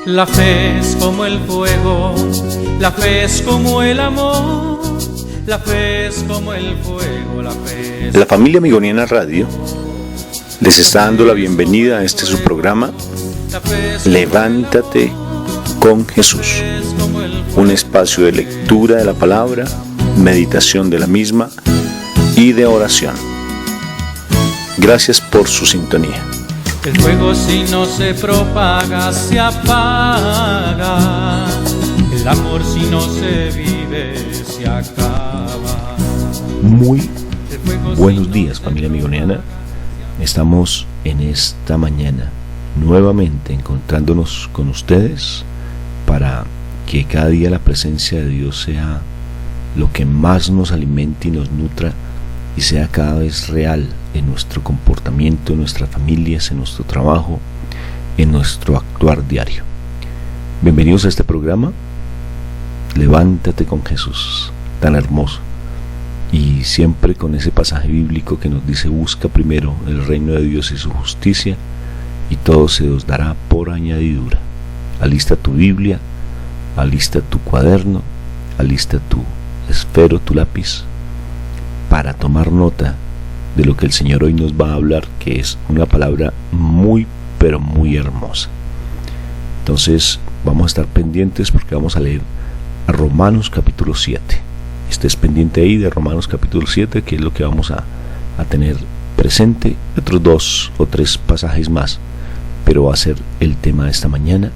La fe es como el fuego, la fe es como el amor, la fe es como el fuego, la fe es... La familia Amigoniana Radio les está dando la bienvenida a este su programa Levántate con Jesús, un espacio de lectura de la palabra, meditación de la misma y de oración. Gracias por su sintonía. El fuego si no se propaga se apaga, el amor si no se vive se acaba. Muy buenos días, familia amigoniana. Estamos en esta mañana nuevamente encontrándonos con ustedes para que cada día la presencia de Dios sea lo que más nos alimente y nos nutra y sea cada vez real en nuestro comportamiento, en nuestras familias, en nuestro trabajo, en nuestro actuar diario. Bienvenidos a este programa, Levántate con Jesús, tan hermoso, y siempre con ese pasaje bíblico que nos dice: busca primero el reino de Dios y su justicia, y todo se os dará por añadidura. Alista tu Biblia, alista tu cuaderno, alista tu esfero, tu lápiz, para tomar nota de lo que el Señor hoy nos va a hablar, que es una palabra muy, pero muy hermosa. Entonces vamos a estar pendientes porque vamos a leer a Romanos capítulo 7. Estés pendiente ahí de Romanos capítulo 7, que es lo que vamos a tener presente. Otros 2 o 3 pasajes más, pero va a ser el tema de esta mañana,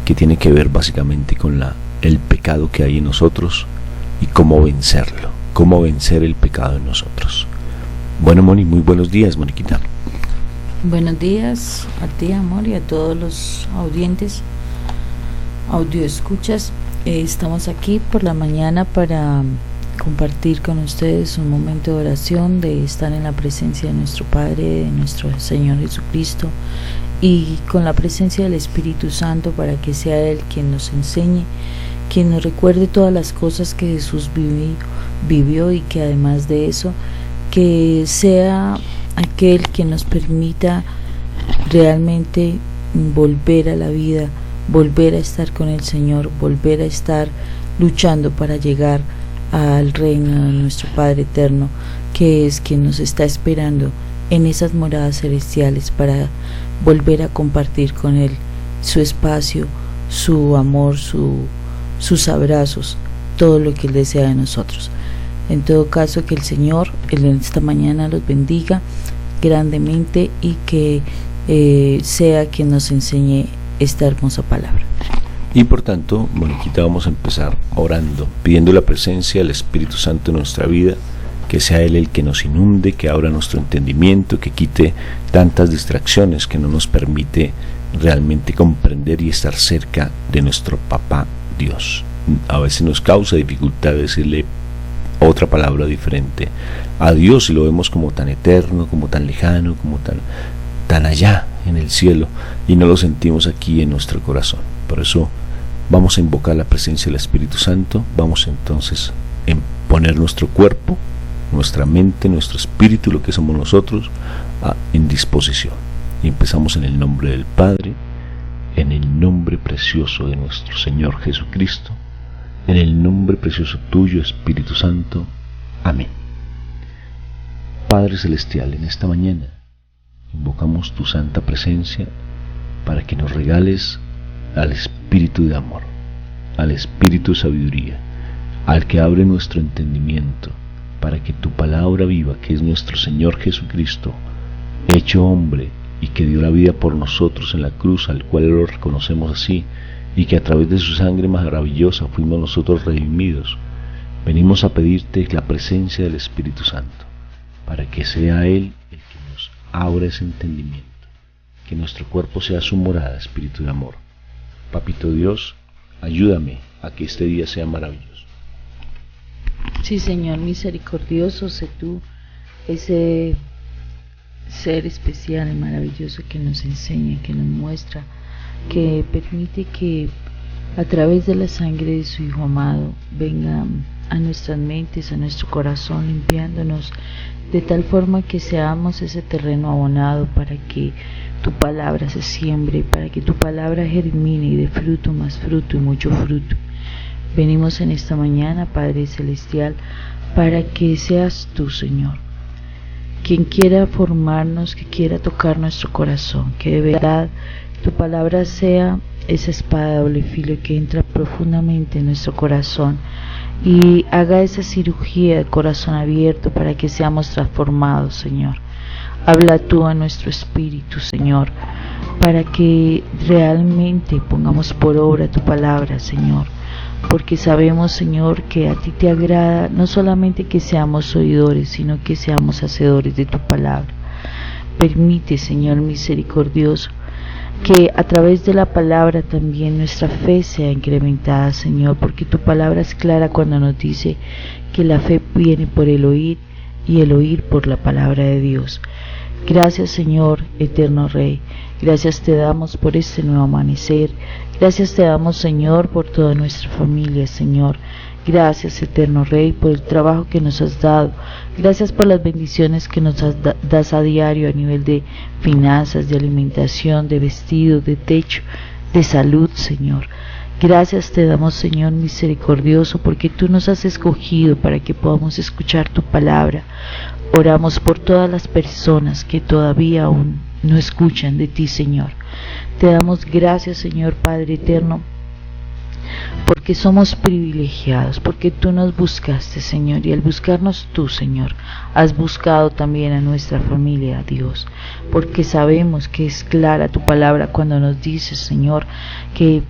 que tiene que ver básicamente con el pecado que hay en nosotros y cómo vencerlo, cómo vencer el pecado en nosotros. Bueno, Moni, muy buenos días, Moniquita. Buenos días a ti, amor, y a todos los audioescuchas. Estamos aquí por la mañana para compartir con ustedes un momento de oración, de estar en la presencia de nuestro Padre, de nuestro Señor Jesucristo, y con la presencia del Espíritu Santo, para que sea Él quien nos enseñe, quien nos recuerde todas las cosas que Jesús vivió, y que además de eso, que sea aquel que nos permita realmente volver a la vida, volver a estar con el Señor, volver a estar luchando para llegar al reino de nuestro Padre eterno, que es quien nos está esperando en esas moradas celestiales, para volver a compartir con Él su espacio, su amor, sus abrazos, todo lo que Él desea de nosotros. En todo caso, que el Señor en esta mañana los bendiga grandemente y que sea quien nos enseñe esta hermosa palabra. Y por tanto, Moniquita, vamos a empezar orando, pidiendo la presencia del Espíritu Santo en nuestra vida, que sea Él el que nos inunde, que abra nuestro entendimiento, que quite tantas distracciones que no nos permite realmente comprender y estar cerca de nuestro Papá Dios. A veces nos causa dificultad decirle otra palabra diferente a Dios, y lo vemos como tan eterno, como tan lejano, como tan allá en el cielo, y no lo sentimos aquí en nuestro corazón. Por eso vamos a invocar la presencia del Espíritu Santo. Vamos entonces a poner nuestro cuerpo, nuestra mente, nuestro espíritu, lo que somos nosotros, en disposición. Y empezamos en el nombre del Padre, en el nombre precioso de nuestro Señor Jesucristo, en el nombre precioso tuyo, Espíritu Santo. Amén. Padre Celestial, en esta mañana invocamos tu santa presencia para que nos regales al Espíritu de amor, al Espíritu de sabiduría, al que abre nuestro entendimiento, para que tu palabra viva, que es nuestro Señor Jesucristo, hecho hombre y que dio la vida por nosotros en la cruz, al cual lo reconocemos así, y que a través de su sangre maravillosa fuimos nosotros redimidos. Venimos a pedirte la presencia del Espíritu Santo, para que sea Él el que nos abra ese entendimiento, que nuestro cuerpo sea su morada, Espíritu de amor. Papito Dios, ayúdame a que este día sea maravilloso. Sí, Señor misericordioso, sé tú ese ser especial y maravilloso que nos enseña, que nos muestra, que permite que a través de la sangre de su Hijo amado venga a nuestras mentes, a nuestro corazón, limpiándonos de tal forma que seamos ese terreno abonado para que tu palabra se siembre, para que tu palabra germine y dé fruto, más fruto y mucho fruto. Venimos en esta mañana, Padre Celestial, para que seas tú, Señor, quien quiera formarnos, que quiera tocar nuestro corazón, que de verdad tu palabra sea esa espada de doble filo que entra profundamente en nuestro corazón y haga esa cirugía de corazón abierto para que seamos transformados, Señor. Habla tú a nuestro espíritu, Señor, para que realmente pongamos por obra tu palabra, Señor, porque sabemos, Señor, que a ti te agrada no solamente que seamos oidores, sino que seamos hacedores de tu palabra. Permite, Señor misericordioso, que a través de la palabra también nuestra fe sea incrementada, Señor, porque tu palabra es clara cuando nos dice que la fe viene por el oír y el oír por la palabra de Dios. Gracias, Señor, eterno Rey. Gracias te damos por este nuevo amanecer. Gracias te damos, Señor, por toda nuestra familia, Señor. Gracias, eterno Rey, por el trabajo que nos has dado. Gracias por las bendiciones que nos das a diario a nivel de finanzas, de alimentación, de vestido, de techo, de salud, Señor. Gracias te damos, Señor misericordioso, porque tú nos has escogido para que podamos escuchar tu palabra. Oramos por todas las personas que todavía aún no escuchan de ti, Señor. Te damos gracias, Señor Padre eterno, porque somos privilegiados, porque tú nos buscaste, Señor, y al buscarnos tú, Señor, has buscado también a nuestra familia, Dios, porque sabemos que es clara tu palabra cuando nos dices, Señor, que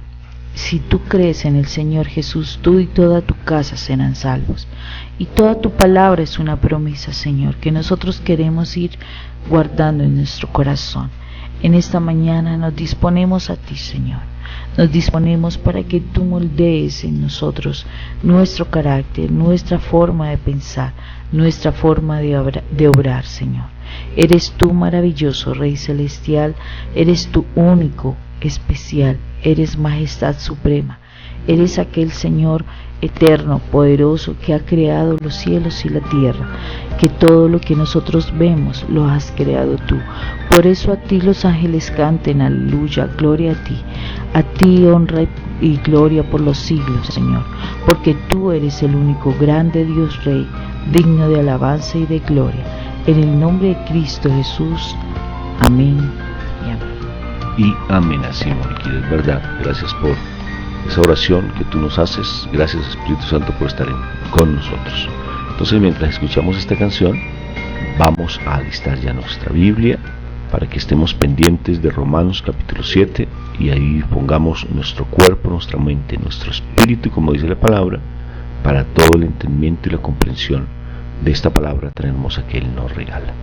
si tú crees en el Señor Jesús, tú y toda tu casa serán salvos. Y toda tu palabra es una promesa, Señor, que nosotros queremos ir guardando en nuestro corazón. En esta mañana nos disponemos a ti, Señor. Nos disponemos para que tú moldees en nosotros nuestro carácter, nuestra forma de pensar, nuestra forma de obrar, Señor. Eres tú maravilloso, Rey Celestial, eres tú único, especial, eres majestad suprema, eres aquel Señor eterno, poderoso, que ha creado los cielos y la tierra, que todo lo que nosotros vemos lo has creado tú. Por eso a ti los ángeles canten, aleluya, gloria a ti honra y gloria por los siglos, Señor, porque tú eres el único grande Dios Rey, digno de alabanza y de gloria. En el nombre de Cristo Jesús, amén y amén. Y amén, así, Moniquita, es verdad. Gracias por esa oración que tú nos haces. Gracias, Espíritu Santo, por estar con nosotros. Entonces, mientras escuchamos esta canción, vamos a alistar ya nuestra Biblia para que estemos pendientes de Romanos capítulo 7 y ahí pongamos nuestro cuerpo, nuestra mente, nuestro espíritu, como dice la palabra, para todo el entendimiento y la comprensión de esta palabra tan hermosa que Él nos regala.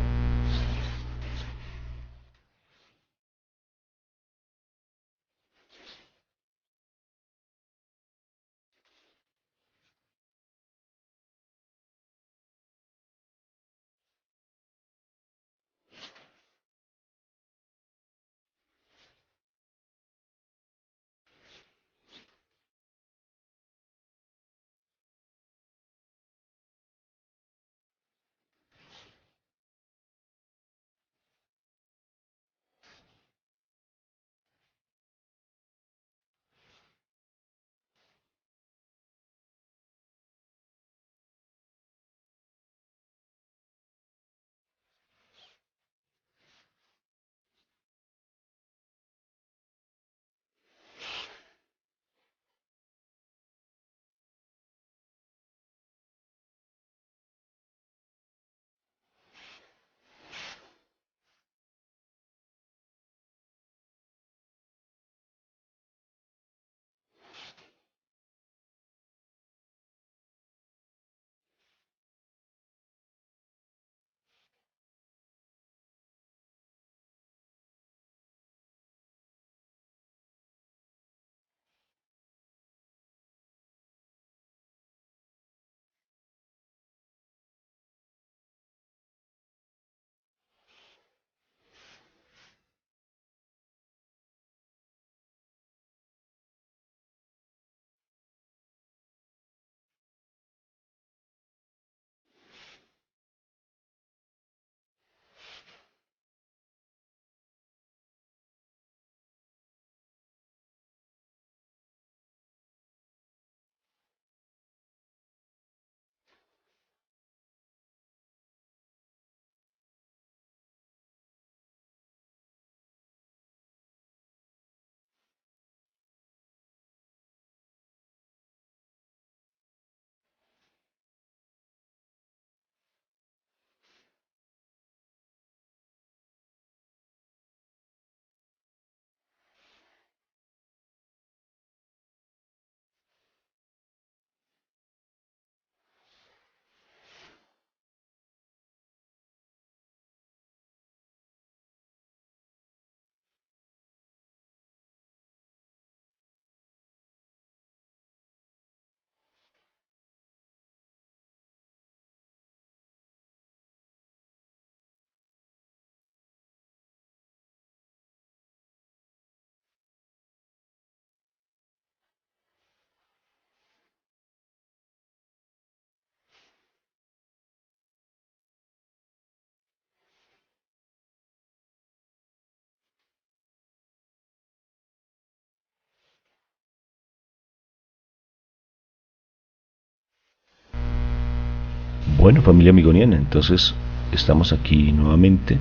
Bueno, familia amigoniana, entonces estamos aquí nuevamente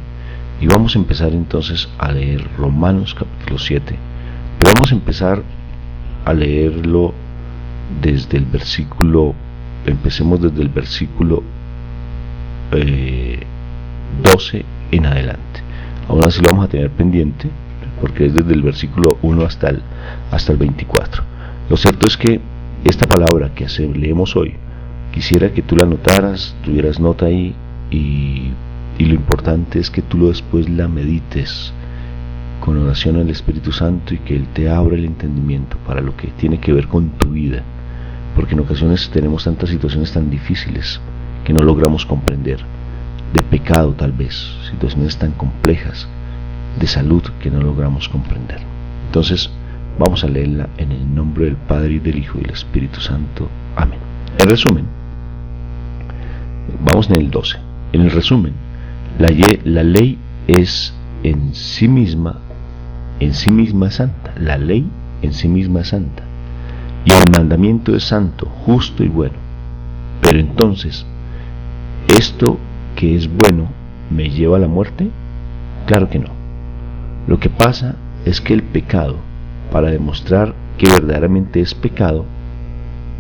y vamos a empezar entonces a leer Romanos capítulo 7. Pero vamos a empezar a leerlo desde el versículo, empecemos desde el versículo 12 en adelante. Aún así lo vamos a tener pendiente porque es desde el versículo 1 hasta el 24. Lo cierto es que esta palabra que leemos hoy, quisiera que tú la notaras, tuvieras nota ahí, y lo importante es que tú después la medites con oración al Espíritu Santo y que Él te abra el entendimiento para lo que tiene que ver con tu vida, porque en ocasiones tenemos tantas situaciones tan difíciles que no logramos comprender, de pecado tal vez, situaciones tan complejas, de salud que no logramos comprender. Entonces vamos a leerla en el nombre del Padre y del Hijo y del Espíritu Santo. Amén. En resumen, vamos en el 12. En el resumen, la ley es en sí misma santa. La ley en sí misma es santa. Y el mandamiento es santo, justo y bueno. Pero entonces, ¿esto que es bueno me lleva a la muerte? Claro que no. Lo que pasa es que el pecado, para demostrar que verdaderamente es pecado,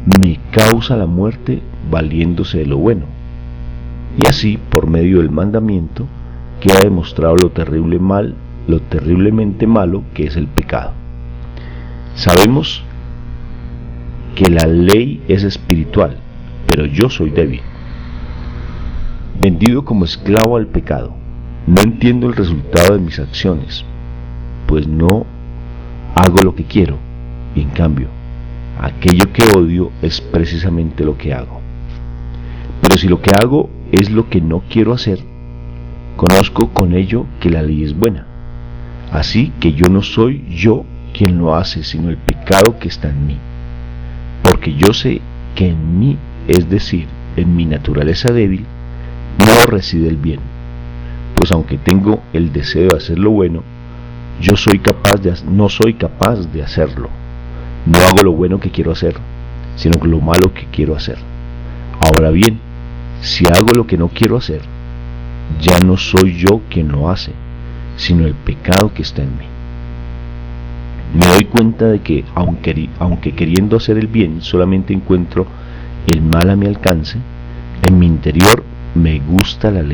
me causa la muerte valiéndose de lo bueno. Y así, por medio del mandamiento, queda demostrado lo terriblemente malo que es el pecado. Sabemos que la ley es espiritual, pero yo soy débil, vendido como esclavo al pecado. No entiendo el resultado de mis acciones, pues no hago lo que quiero, y en cambio, aquello que odio es precisamente lo que hago. Pero si lo que hago es lo que no quiero hacer, conozco con ello que la ley es buena. Así que yo no soy yo quien lo hace, sino el pecado que está en mí. Porque yo sé que en mí, es decir, en mi naturaleza débil, no reside el bien. Pues aunque tengo el deseo de hacer lo bueno, no soy capaz de hacerlo. No hago lo bueno que quiero hacer, sino lo malo que quiero hacer. Ahora bien, si hago lo que no quiero hacer, ya no soy yo quien lo hace, sino el pecado que está en mí. Me doy cuenta de que, aunque queriendo hacer el bien, solamente encuentro el mal a mi alcance, en mi interior me gusta la ley.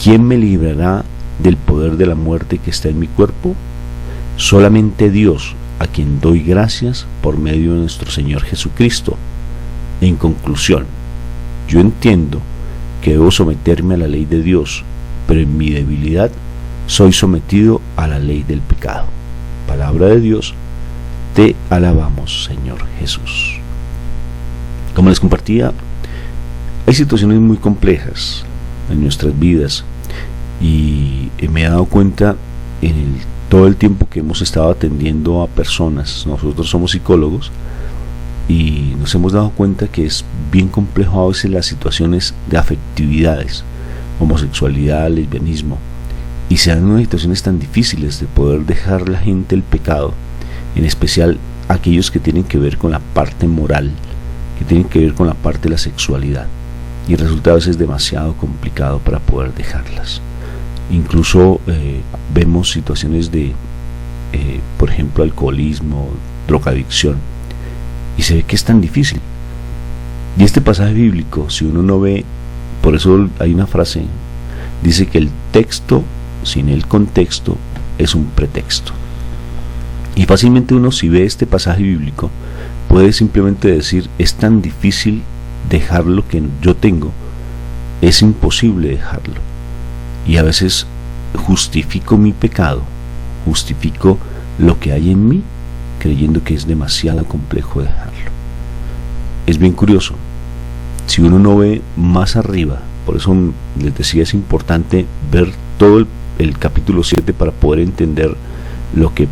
¿Quién me librará del poder de la muerte que está en mi cuerpo? Solamente Dios, a quien doy gracias por medio de nuestro Señor Jesucristo. En conclusión, yo entiendo que debo someterme a la ley de Dios, pero en mi debilidad soy sometido a la ley del pecado. Palabra de Dios, te alabamos, Señor Jesús. Como les compartía, hay situaciones muy complejas en nuestras vidas y me he dado cuenta en todo el tiempo que hemos estado atendiendo a personas. Nosotros somos psicólogos y nos hemos dado cuenta que es bien complejo a veces las situaciones de afectividades, homosexualidad, lesbianismo, y se dan unas situaciones tan difíciles de poder dejar la gente el pecado, en especial aquellos que tienen que ver con la parte moral, que tienen que ver con la parte de la sexualidad, y resulta a veces demasiado complicado para poder dejarlas. Incluso vemos situaciones de, por ejemplo, alcoholismo, drogadicción, y se ve que es tan difícil. Y este pasaje bíblico, si uno no ve, por eso hay una frase, dice que el texto sin el contexto es un pretexto. Y fácilmente uno, si ve este pasaje bíblico, puede simplemente decir, es tan difícil dejar lo que yo tengo, es imposible dejarlo. Y a veces justifico mi pecado, justifico lo que hay en mí, creyendo que es demasiado complejo dejarlo. Es bien curioso, si uno no ve más arriba, por eso les decía, es importante ver todo el capítulo 7 para poder entender lo que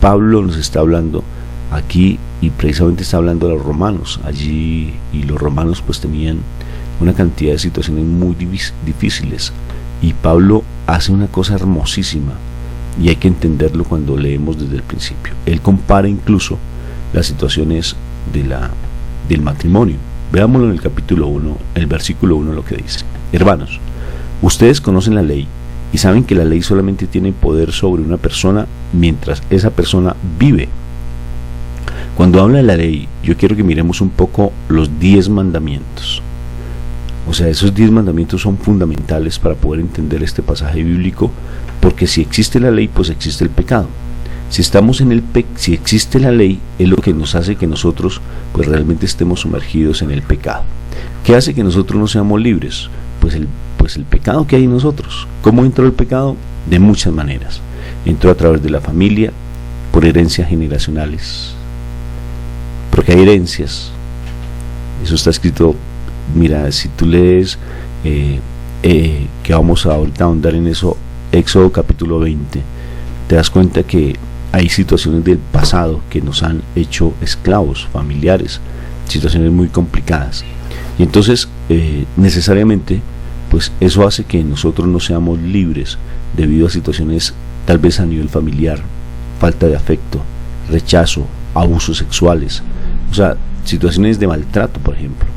Pablo nos está hablando aquí, y precisamente está hablando de los romanos allí, y los romanos pues tenían una cantidad de situaciones muy difíciles, Y Pablo hace una cosa hermosísima, y hay que entenderlo cuando leemos desde el principio. Él compara incluso las situaciones del matrimonio. Veámoslo en el capítulo 1, el versículo 1, lo que dice: hermanos, ustedes conocen la ley y saben que la ley solamente tiene poder sobre una persona mientras esa persona vive. Cuando habla de la ley, yo quiero que miremos un poco los 10 mandamientos. O sea, esos 10 mandamientos son fundamentales para poder entender este pasaje bíblico, porque si existe la ley, pues existe el pecado. Si estamos en si existe la ley, es lo que nos hace que nosotros pues realmente estemos sumergidos en el pecado. ¿Qué hace que nosotros no seamos libres? Pues el pecado que hay en nosotros. ¿Cómo entró el pecado? De muchas maneras. Entró a través de la familia, por herencias generacionales, porque hay herencias. Eso está escrito. Mira, si tú lees, que vamos a ahorita ahondar en eso, Éxodo capítulo 20, te das cuenta que hay situaciones del pasado que nos han hecho esclavos familiares, situaciones muy complicadas. Y entonces, necesariamente, pues eso hace que nosotros no seamos libres debido a situaciones tal vez a nivel familiar, falta de afecto, rechazo, abusos sexuales, o sea, situaciones de maltrato, por ejemplo,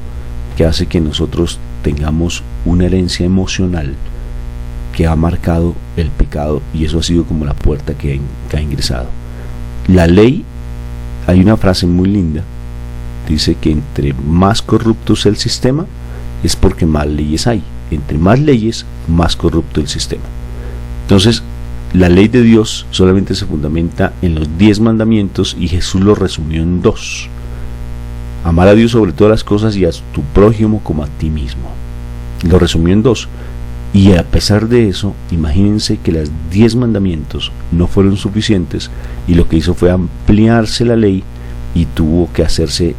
que hace que nosotros tengamos una herencia emocional que ha marcado el pecado, y eso ha sido como la puerta que ha ingresado. La ley, hay una frase muy linda, dice que entre más corrupto es el sistema, es porque más leyes hay. Entre más leyes, más corrupto el sistema. Entonces, la ley de Dios solamente se fundamenta en los 10 mandamientos, y Jesús lo resumió en 2. Amar a Dios sobre todas las cosas y a tu prójimo como a ti mismo. Lo resumió en 2. Y a pesar de eso, imagínense que los 10 mandamientos no fueron suficientes, y lo que hizo fue ampliarse la ley, y tuvo que hacerse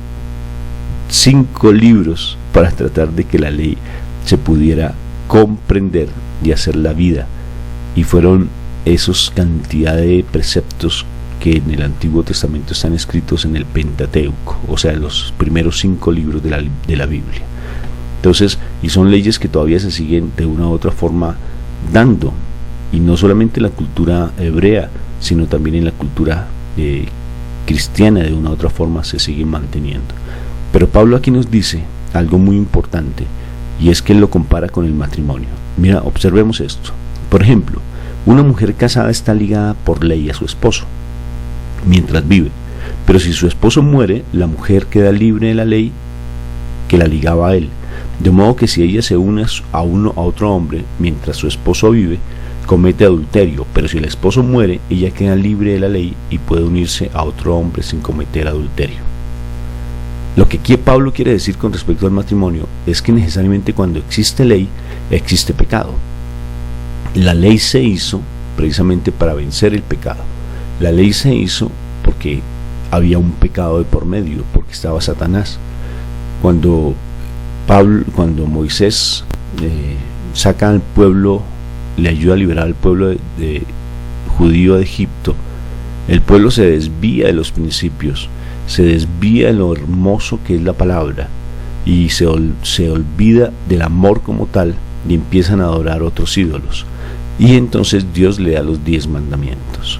5 libros para tratar de que la ley se pudiera comprender y hacer la vida. Y fueron esos cantidad de preceptos que en el Antiguo Testamento están escritos en el Pentateuco, o sea, los primeros 5 libros de la Biblia. Entonces, y son leyes que todavía se siguen de una u otra forma dando, y no solamente en la cultura hebrea, sino también en la cultura cristiana, de una u otra forma se siguen manteniendo. Pero Pablo aquí nos dice algo muy importante, y es que él lo compara con el matrimonio. Mira, observemos esto. Por ejemplo, una mujer casada está ligada por ley a su esposo mientras vive, pero si su esposo muere, la mujer queda libre de la ley que la ligaba a él, de modo que si ella se une a otro hombre mientras su esposo vive, comete adulterio, pero si el esposo muere, ella queda libre de la ley y puede unirse a otro hombre sin cometer adulterio. Lo que aquí Pablo quiere decir con respecto al matrimonio es que necesariamente cuando existe ley, existe pecado. La ley se hizo precisamente para vencer el pecado. La ley se hizo porque había un pecado de por medio, porque estaba Satanás. Cuando Moisés saca al pueblo, le ayuda a liberar al pueblo de judío de Egipto, el pueblo se desvía de los principios, se desvía de lo hermoso que es la palabra, y se olvida del amor como tal, y empiezan a adorar otros ídolos. Y entonces Dios le da los 10 mandamientos.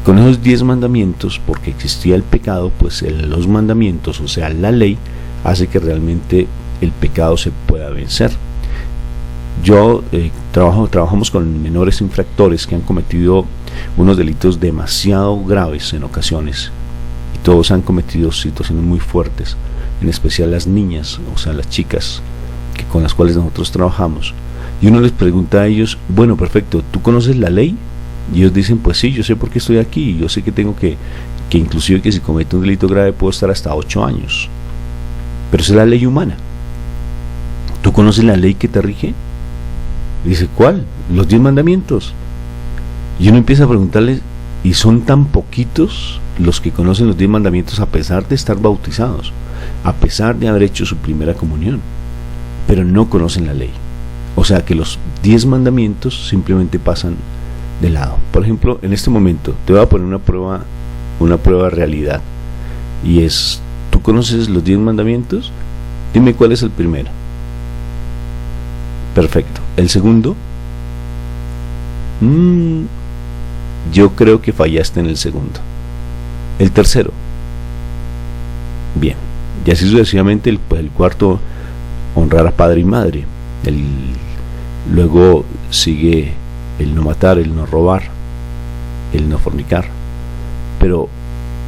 Con esos 10 mandamientos, porque existía el pecado, pues los mandamientos, o sea, la ley, hace que realmente el pecado se pueda vencer. Trabajamos con menores infractores que han cometido unos delitos demasiado graves en ocasiones, y todos han cometido situaciones muy fuertes, en especial las niñas, o sea, las chicas con las cuales nosotros trabajamos. Y uno les pregunta a ellos: bueno, perfecto, ¿tú conoces la ley? Y ellos dicen: pues sí, yo sé por qué estoy aquí, yo sé que tengo que inclusive que si cometo un delito grave puedo estar hasta 8 años. Pero esa es la ley humana. ¿Tú conoces la ley que te rige? Dice: ¿cuál? Los 10 mandamientos. Y uno empieza a preguntarles, y son tan poquitos los que conocen los 10 mandamientos a pesar de estar bautizados, a pesar de haber hecho su primera comunión, pero no conocen la ley. O sea que los 10 mandamientos simplemente pasan de lado. Por ejemplo, en este momento te voy a poner una prueba de realidad, y es: ¿tú conoces los 10 mandamientos? Dime cuál es el primero. Perfecto. ¿El segundo? yo creo que fallaste en el segundo. El tercero, bien, y así sucesivamente. El cuarto, honrar a padre y madre. Luego sigue el no matar, el no robar, el no fornicar. Pero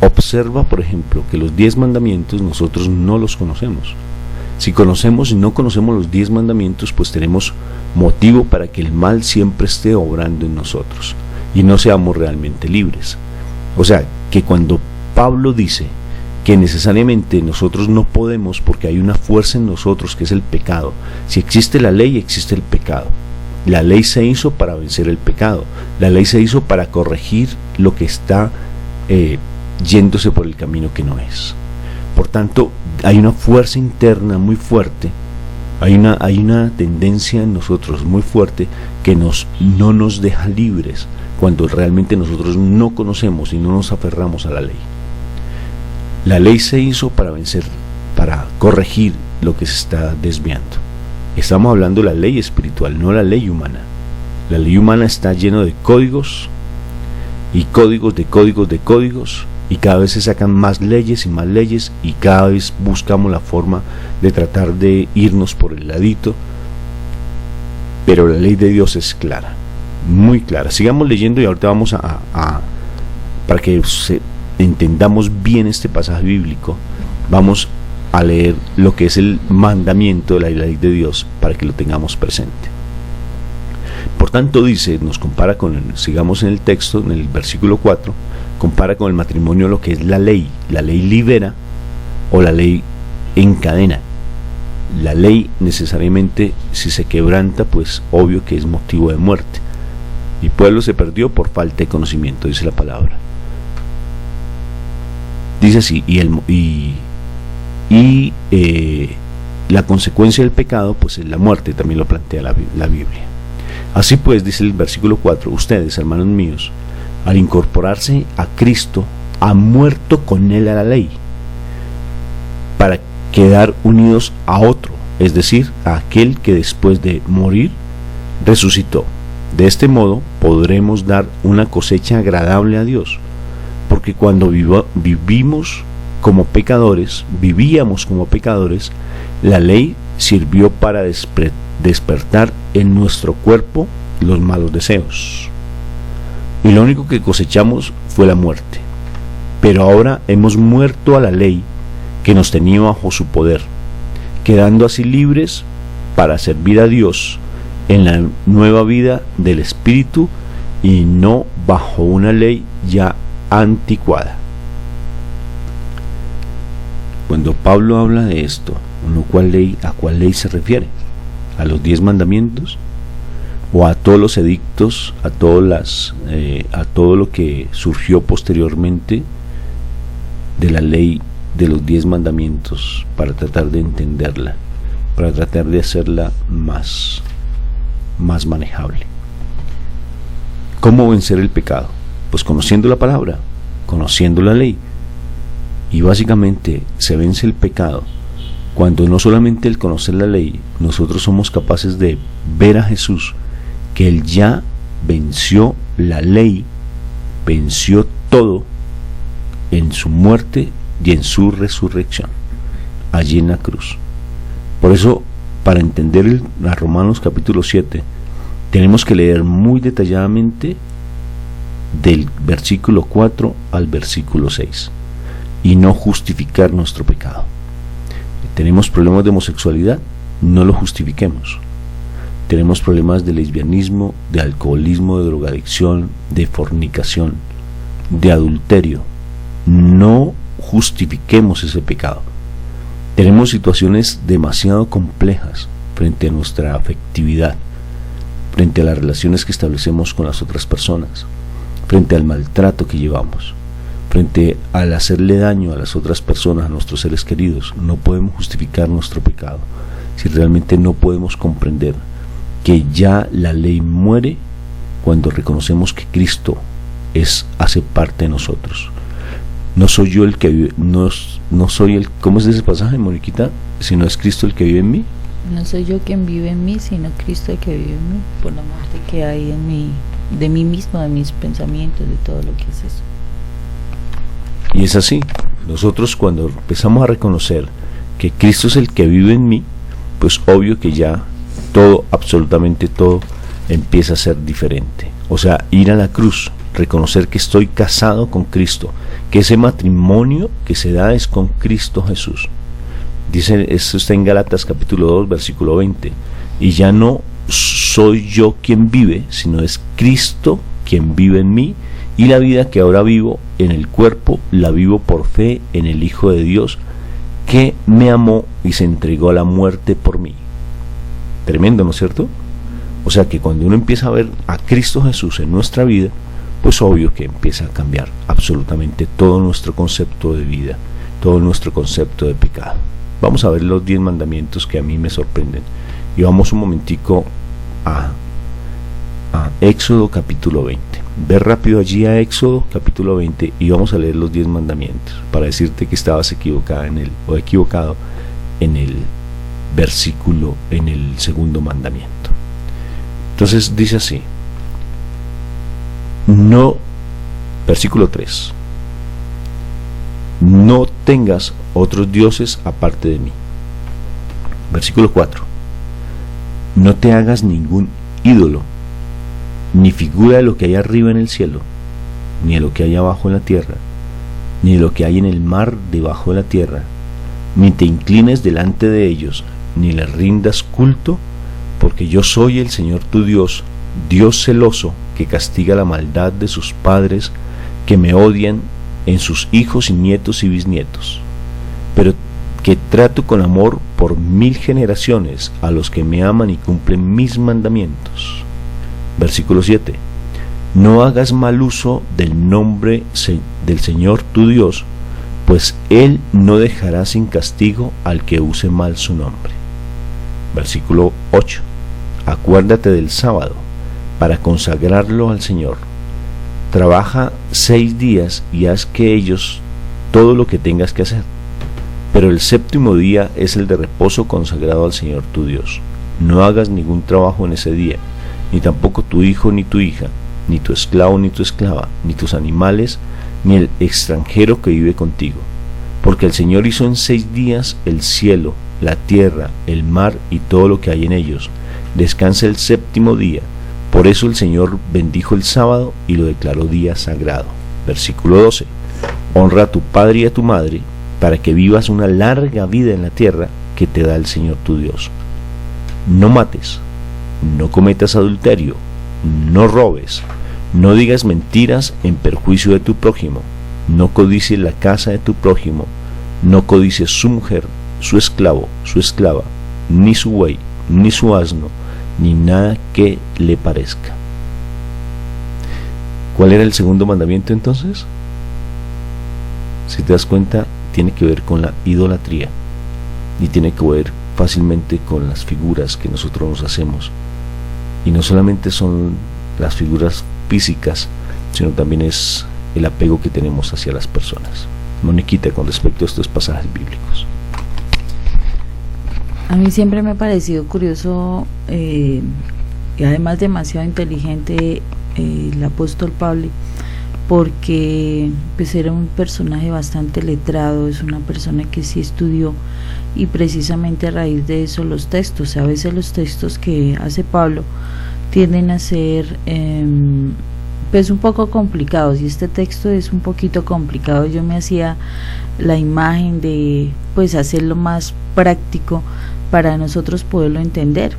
observa, por ejemplo, que los 10 mandamientos nosotros no los conocemos. Si conocemos y no conocemos los 10 mandamientos, pues tenemos motivo para que el mal siempre esté obrando en nosotros y no seamos realmente libres. O sea, que cuando Pablo dice que necesariamente nosotros no podemos, porque hay una fuerza en nosotros que es el pecado. Si existe la ley, existe el pecado. La ley se hizo para vencer el pecado. La ley se hizo para corregir lo que está yéndose por el camino que no es. Por tanto, hay una fuerza interna muy fuerte, hay una tendencia en nosotros muy fuerte que no nos deja libres cuando realmente nosotros no conocemos y no nos aferramos a la ley. La ley se hizo para vencer, para corregir lo que se está desviando. Estamos hablando de la ley espiritual, no la ley humana. La ley humana está llena de códigos y códigos de códigos de códigos, y cada vez se sacan más leyes y cada vez buscamos la forma de tratar de irnos por el ladito. Pero la ley de Dios es clara, muy clara. Sigamos leyendo y ahorita vamos para que entendamos bien este pasaje bíblico, vamos a leer lo que es el mandamiento de la ley de Dios para que lo tengamos presente. Por tanto, dice, nos compara sigamos en el texto, en el versículo 4, compara con el matrimonio lo que es la ley. La ley libera o la ley encadena. La ley necesariamente, si se quebranta, pues obvio que es motivo de muerte. Mi pueblo se perdió por falta de conocimiento, dice la palabra. Dice así, la consecuencia del pecado pues es la muerte, también lo plantea la Biblia. Así pues, dice el versículo 4, ustedes, hermanos míos, al incorporarse a Cristo, han muerto con Él a la ley, para quedar unidos a otro, es decir, a aquel que después de morir, resucitó. De este modo, podremos dar una cosecha agradable a Dios, porque cuando vivíamos como pecadores, la ley sirvió para despertar en nuestro cuerpo los malos deseos. Y lo único que cosechamos fue la muerte. Pero ahora hemos muerto a la ley que nos tenía bajo su poder, quedando así libres para servir a Dios en la nueva vida del Espíritu y no bajo una ley ya anticuada. Cuando Pablo habla de esto, ¿a cuál ley se refiere? ¿A los 10 mandamientos? ¿O a todos los edictos, a todo lo que surgió posteriormente de la ley de los 10 mandamientos, para tratar de entenderla, para tratar de hacerla más manejable? ¿Cómo vencer el pecado? Pues conociendo la palabra, conociendo la ley. Y básicamente se vence el pecado cuando no solamente el conocer la ley, nosotros somos capaces de ver a Jesús, que Él ya venció la ley, venció todo en su muerte y en su resurrección, allí en la cruz. Por eso, para entender a Romanos capítulo 7, tenemos que leer muy detalladamente del versículo 4 al versículo 6 y no justificar nuestro pecado. Tenemos problemas de homosexualidad, no lo justifiquemos. Tenemos problemas de lesbianismo, de alcoholismo, de drogadicción, de fornicación, de adulterio. No justifiquemos ese pecado. Tenemos situaciones demasiado complejas frente a nuestra afectividad, frente a las relaciones que establecemos con las otras personas, frente al maltrato que llevamos, frente al hacerle daño a las otras personas, a nuestros seres queridos. No podemos justificar nuestro pecado si realmente no podemos comprender que ya la ley muere cuando reconocemos que Cristo hace parte de nosotros. No soy yo el que vive, no soy el, ¿cómo es ese pasaje, Moniquita? Sino es Cristo el que vive en mí. No soy yo quien vive en mí, sino Cristo el que vive en mí, por la muerte que hay en de mí mismo, de mis pensamientos, de todo lo que es eso. Y es así, nosotros cuando empezamos a reconocer que Cristo es el que vive en mí, pues obvio que ya todo, absolutamente todo, empieza a ser diferente. O sea, ir a la cruz, reconocer que estoy casado con Cristo, que ese matrimonio que se da es con Cristo Jesús. Dice, esto está en Gálatas capítulo 2, versículo 20, y ya no soy yo quien vive, sino es Cristo quien vive en mí, y la vida que ahora vivo en el cuerpo, la vivo por fe en el Hijo de Dios, que me amó y se entregó a la muerte por mí. Tremendo, ¿no es cierto? O sea que cuando uno empieza a ver a Cristo Jesús en nuestra vida, pues obvio que empieza a cambiar absolutamente todo nuestro concepto de vida, todo nuestro concepto de pecado. Vamos a ver los 10 mandamientos que a mí me sorprenden. Y vamos un momentico a Éxodo capítulo 20. Ve rápido allí a Éxodo capítulo 20 y vamos a leer los 10 mandamientos para decirte que estabas equivocado en el versículo, en el segundo mandamiento. Entonces dice así, versículo 3, no tengas otros dioses aparte de mí. Versículo 4, no te hagas ningún ídolo, ni figura de lo que hay arriba en el cielo, ni de lo que hay abajo en la tierra, ni de lo que hay en el mar debajo de la tierra, ni te inclines delante de ellos, ni les rindas culto, porque yo soy el Señor tu Dios, Dios celoso, que castiga la maldad de sus padres que me odian en sus hijos y nietos y bisnietos, pero que trato con amor por 1000 generaciones a los que me aman y cumplen mis mandamientos. Versículo 7, no hagas mal uso del nombre del Señor tu Dios, pues Él no dejará sin castigo al que use mal su nombre. Versículo 8, acuérdate del sábado para consagrarlo al Señor. Trabaja 6 días y haz que ellos todo lo que tengas que hacer, pero el séptimo día es el de reposo consagrado al Señor tu Dios. No hagas ningún trabajo en ese día, ni tampoco tu hijo ni tu hija, ni tu esclavo ni tu esclava, ni tus animales, ni el extranjero que vive contigo, porque el Señor hizo en 6 días el cielo, la tierra, el mar y todo lo que hay en ellos. Descansa el séptimo día. Por eso el Señor bendijo el sábado y lo declaró día sagrado. Versículo 12. Honra a tu padre y a tu madre, para que vivas una larga vida en la tierra que te da el Señor tu Dios. No mates, no cometas adulterio, no robes, no digas mentiras en perjuicio de tu prójimo, no codicies la casa de tu prójimo, no codicies su mujer, su esclavo, su esclava, ni su buey, ni su asno, ni nada que le parezca. ¿Cuál era el segundo mandamiento entonces? Si te das cuenta, tiene que ver con la idolatría y tiene que ver fácilmente con las figuras que nosotros nos hacemos. Y no solamente son las figuras físicas, sino también es el apego que tenemos hacia las personas. Moniquita, con respecto a estos pasajes bíblicos. A mí siempre me ha parecido curioso y además demasiado inteligente el apóstol Pablo, porque pues era un personaje bastante letrado, es una persona que sí estudió, y precisamente a raíz de eso los textos, a veces los textos que hace Pablo tienden a ser pues un poco complicados, y este texto es un poquito complicado. Yo me hacía la imagen de pues hacerlo más práctico para nosotros poderlo entender,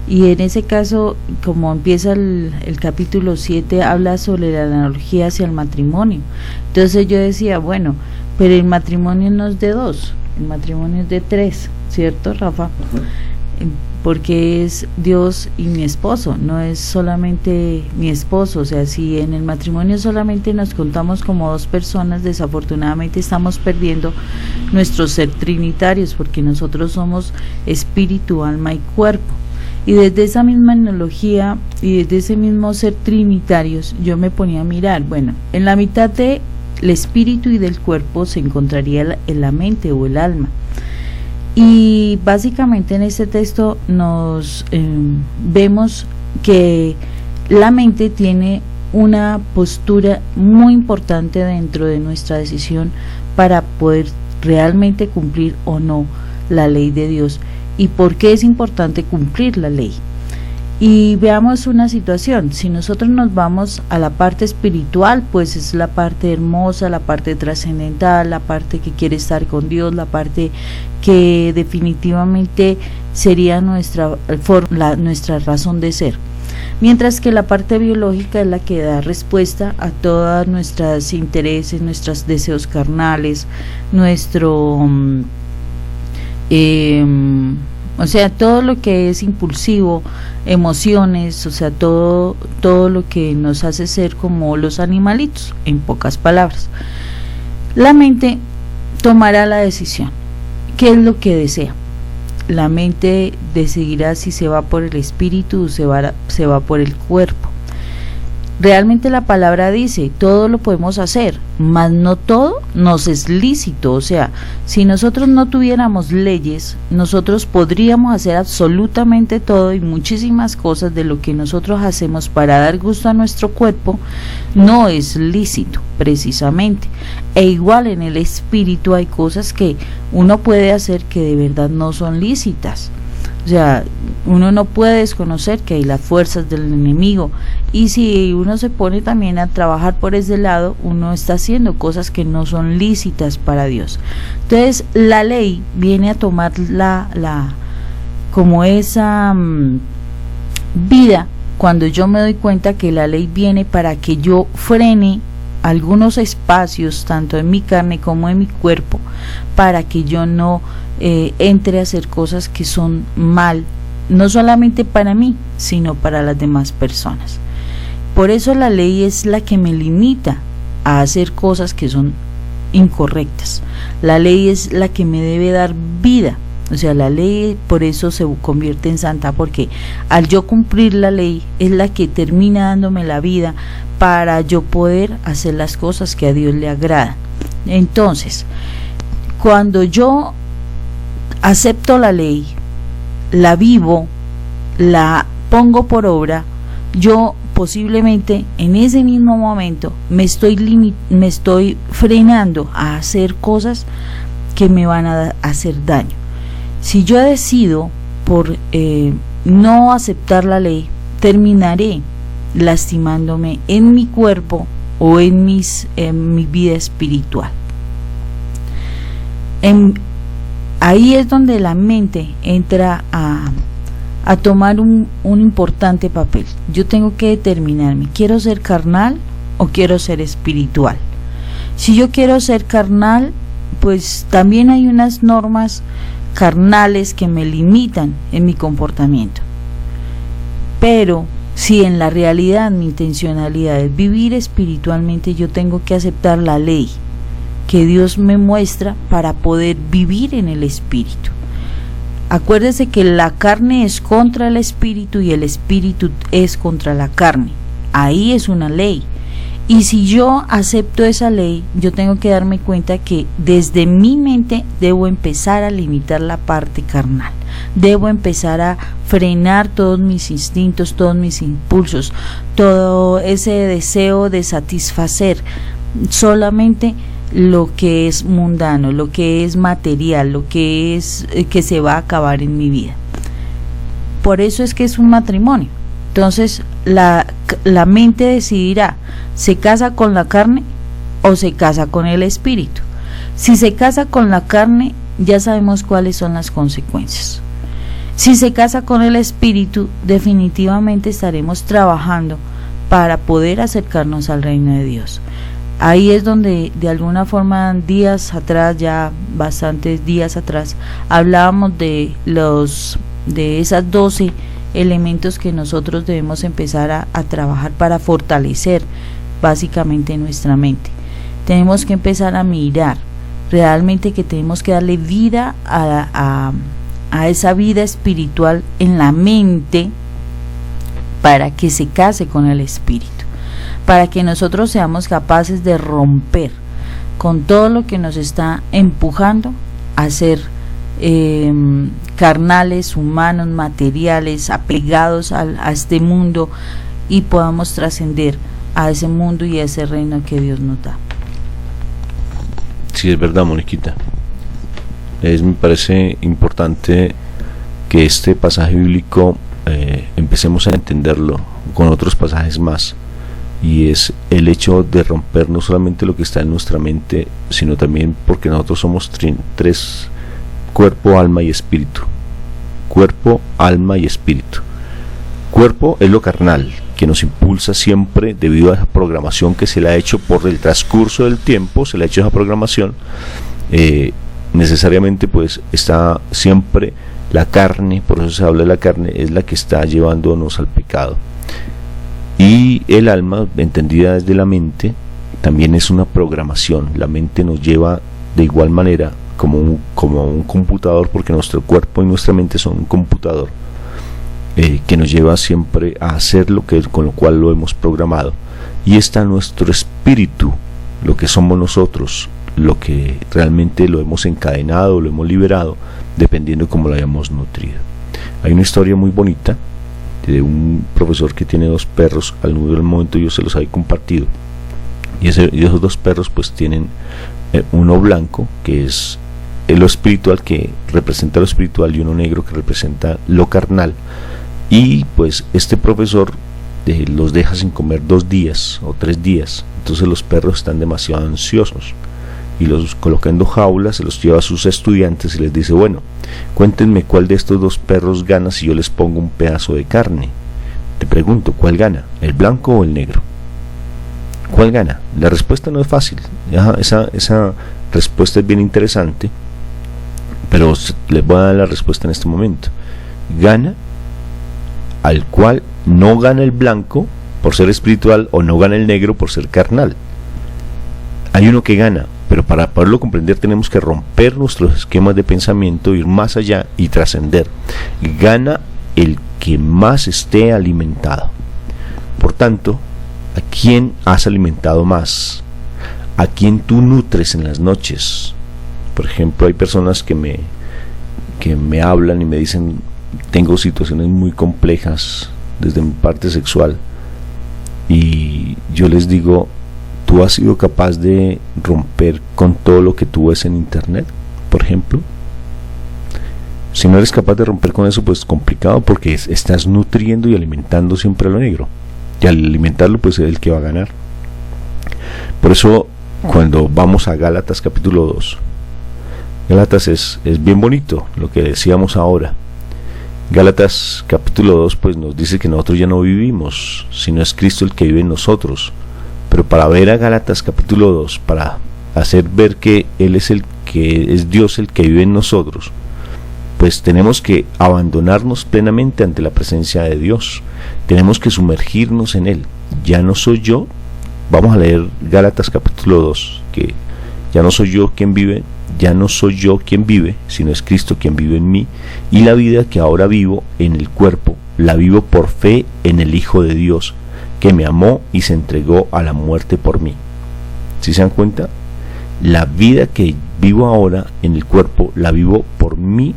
y en ese caso, como empieza el capítulo 7, habla sobre la analogía hacia el matrimonio. Entonces yo decía, bueno, pero el matrimonio no es de 2, el matrimonio es de 3, ¿cierto, Rafa? Porque es Dios y mi esposo, no es solamente mi esposo. O sea, si en el matrimonio solamente nos contamos como 2 personas, desafortunadamente estamos perdiendo nuestro ser trinitarios, porque nosotros somos espíritu, alma y cuerpo. Y desde esa misma analogía y desde ese mismo ser trinitarios, yo me ponía a mirar, bueno, en la mitad del espíritu y del cuerpo se encontraría la mente o el alma. Y básicamente en este texto nos vemos que la mente tiene una postura muy importante dentro de nuestra decisión para poder realmente cumplir o no la ley de Dios. ¿Y por qué es importante cumplir la ley? Y veamos una situación. Si nosotros nos vamos a la parte espiritual, pues es la parte hermosa, la parte trascendental, la parte que quiere estar con Dios, la parte que definitivamente sería nuestra razón de ser. Mientras que la parte biológica es la que da respuesta a todos nuestros intereses, nuestros deseos carnales, o sea, todo lo que es impulsivo, emociones, o sea, todo lo que nos hace ser como los animalitos, en pocas palabras. La mente tomará la decisión. ¿Qué es lo que desea? La mente decidirá si se va por el espíritu o se va por el cuerpo. Realmente la palabra dice, todo lo podemos hacer, mas no todo nos es lícito. O sea, si nosotros no tuviéramos leyes, nosotros podríamos hacer absolutamente todo, y muchísimas cosas de lo que nosotros hacemos para dar gusto a nuestro cuerpo no es lícito, precisamente. E igual en el espíritu hay cosas que uno puede hacer que de verdad no son lícitas. O sea, uno no puede desconocer que hay las fuerzas del enemigo, y si uno se pone también a trabajar por ese lado, uno está haciendo cosas que no son lícitas para Dios. Entonces la ley viene a tomar como esa vida, cuando yo me doy cuenta que la ley viene para que yo frene algunos espacios, tanto en mi carne como en mi cuerpo, para que yo no entre a hacer cosas que son mal, no solamente para mí, sino para las demás personas. Por eso la ley es la que me limita a hacer cosas que son incorrectas. La ley es la que me debe dar vida. O sea, la ley por eso se convierte en santa, porque al yo cumplir la ley es la que termina dándome la vida para yo poder hacer las cosas que a Dios le agradan. Entonces, cuando yo acepto la ley, la vivo, la pongo por obra, yo posiblemente en ese mismo momento me estoy frenando a hacer cosas que me van a hacer daño. Si yo decido por no aceptar la ley, terminaré lastimándome en mi cuerpo o en mi vida espiritual. Ahí es donde la mente entra a tomar un importante papel. Yo tengo que determinarme, ¿quiero ser carnal o quiero ser espiritual? Si yo quiero ser carnal, pues también hay unas normas carnales que me limitan en mi comportamiento. Pero si en la realidad mi intencionalidad es vivir espiritualmente, yo tengo que aceptar la ley que Dios me muestra para poder vivir en el espíritu. Acuérdese que la carne es contra el espíritu y el espíritu es contra la carne. Ahí es una ley. Y si yo acepto esa ley, yo tengo que darme cuenta que desde mi mente debo empezar a limitar la parte carnal. Debo empezar a frenar todos mis instintos, todos mis impulsos, todo ese deseo de satisfacer solamente lo que es mundano, lo que es material, lo que es que se va a acabar en mi vida. Por eso es que es un matrimonio. Entonces la mente decidirá, ¿se casa con la carne o se casa con el espíritu? Si se casa con la carne, ya sabemos cuáles son las consecuencias. Si se casa con el espíritu, definitivamente estaremos trabajando para poder acercarnos al reino de Dios. Ahí es donde de alguna forma días atrás, ya bastantes días atrás, hablábamos de esas 12 elementos que nosotros debemos empezar a trabajar para fortalecer básicamente nuestra mente. Tenemos que empezar a mirar realmente que tenemos que darle vida a esa vida espiritual en la mente para que se case con el espíritu, para que nosotros seamos capaces de romper con todo lo que nos está empujando a ser carnales, humanos, materiales, apegados a este mundo y podamos trascender a ese mundo y a ese reino que Dios nos da. Sí, es verdad, Moniquita. Me parece importante que este pasaje bíblico empecemos a entenderlo con otros pasajes más, y es el hecho de romper no solamente lo que está en nuestra mente, sino también porque nosotros somos tres: cuerpo, alma y espíritu. Cuerpo, alma y espíritu. Cuerpo es lo carnal, que nos impulsa siempre debido a esa programación que se le ha hecho por el transcurso del tiempo, se le ha hecho esa programación. Necesariamente pues está siempre la carne, por eso se habla de la carne, es la que está llevándonos al pecado. Y el alma, entendida desde la mente, también es una programación. La mente nos lleva de igual manera como un computador, porque nuestro cuerpo y nuestra mente son un computador que nos lleva siempre a hacer con lo cual lo hemos programado. Y está nuestro espíritu, lo que somos nosotros, lo que realmente lo hemos encadenado, lo hemos liberado, dependiendo de cómo lo hayamos nutrido. Hay una historia muy bonita de un profesor que tiene 2 perros. Al momento yo se los había compartido, y esos 2 perros pues tienen uno blanco, que es lo espiritual, que representa lo espiritual, y uno negro, que representa lo carnal. Y pues este profesor los deja sin comer 2 días o 3 días, entonces los perros están demasiado ansiosos y los coloca en 2 jaulas, se los lleva a sus estudiantes y les dice: bueno, cuéntenme cuál de estos 2 perros gana si yo les pongo un pedazo de carne. Te pregunto, ¿cuál gana? ¿El blanco o el negro? ¿Cuál gana? La respuesta no es fácil. Esa respuesta es bien interesante, pero les voy a dar la respuesta en este momento. Gana al cual no gana el blanco por ser espiritual, o no gana el negro por ser carnal. Hay uno que gana, pero para poderlo comprender tenemos que romper nuestros esquemas de pensamiento, ir más allá y trascender. Gana el que más esté alimentado. Por tanto, ¿a quién has alimentado más? ¿A quién tú nutres en las noches? Por ejemplo, hay personas que me hablan y me dicen: tengo situaciones muy complejas desde mi parte sexual, y yo les digo: ¿tú has sido capaz de romper con todo lo que tú ves en internet, por ejemplo? Si no eres capaz de romper con eso, pues es complicado, porque estás nutriendo y alimentando siempre a lo negro, y al alimentarlo pues es el que va a ganar. Por eso cuando vamos a Gálatas capítulo 2, Gálatas es bien bonito lo que decíamos ahora. Gálatas capítulo 2 pues nos dice que nosotros ya no vivimos, sino es Cristo el que vive en nosotros. Pero para ver a Gálatas capítulo 2, para hacer ver que Él es Dios el que vive en nosotros, pues tenemos que abandonarnos plenamente ante la presencia de Dios. Tenemos que sumergirnos en Él. Ya no soy yo. Vamos a leer Gálatas capítulo 2, que ya no soy yo quien vive, sino es Cristo quien vive en mí, y la vida que ahora vivo en el cuerpo, la vivo por fe en el Hijo de Dios, que me amó y se entregó a la muerte por mí. ¿Sí se dan cuenta? La vida que vivo ahora en el cuerpo, la vivo por mi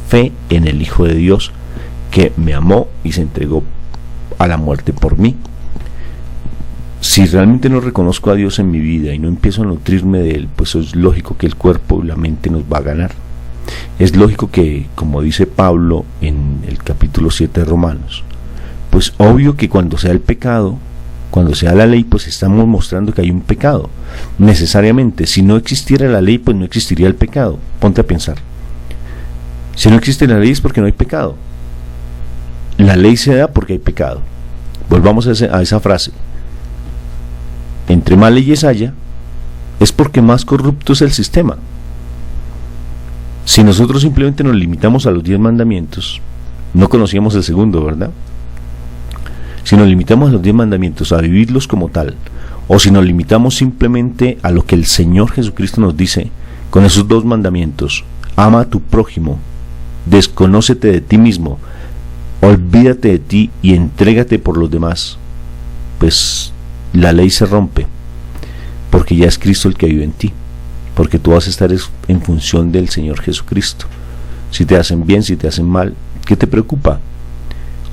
fe en el Hijo de Dios, que me amó y se entregó a la muerte por mí. Si realmente no reconozco a Dios en mi vida y no empiezo a nutrirme de Él, pues es lógico que el cuerpo y la mente nos va a ganar. Es lógico que, como dice Pablo en el capítulo 7 de Romanos, pues obvio que cuando sea el pecado, cuando sea la ley, pues estamos mostrando que hay un pecado. Necesariamente, si no existiera la ley, pues no existiría el pecado. Ponte a pensar. Si no existe la ley es porque no hay pecado. La ley se da porque hay pecado. Volvamos a esa frase. Entre más leyes haya, es porque más corrupto es el sistema. Si nosotros simplemente nos limitamos a los 10 mandamientos, no conocíamos el segundo, ¿verdad? Si nos limitamos a los 10 mandamientos, a vivirlos como tal, o si nos limitamos simplemente a lo que el Señor Jesucristo nos dice con esos 2 mandamientos: ama a tu prójimo, desconócete de ti mismo, olvídate de ti y entrégate por los demás, pues la ley se rompe, porque ya es Cristo el que vive en ti, porque tú vas a estar en función del Señor Jesucristo. Si te hacen bien, si te hacen mal, ¿qué te preocupa?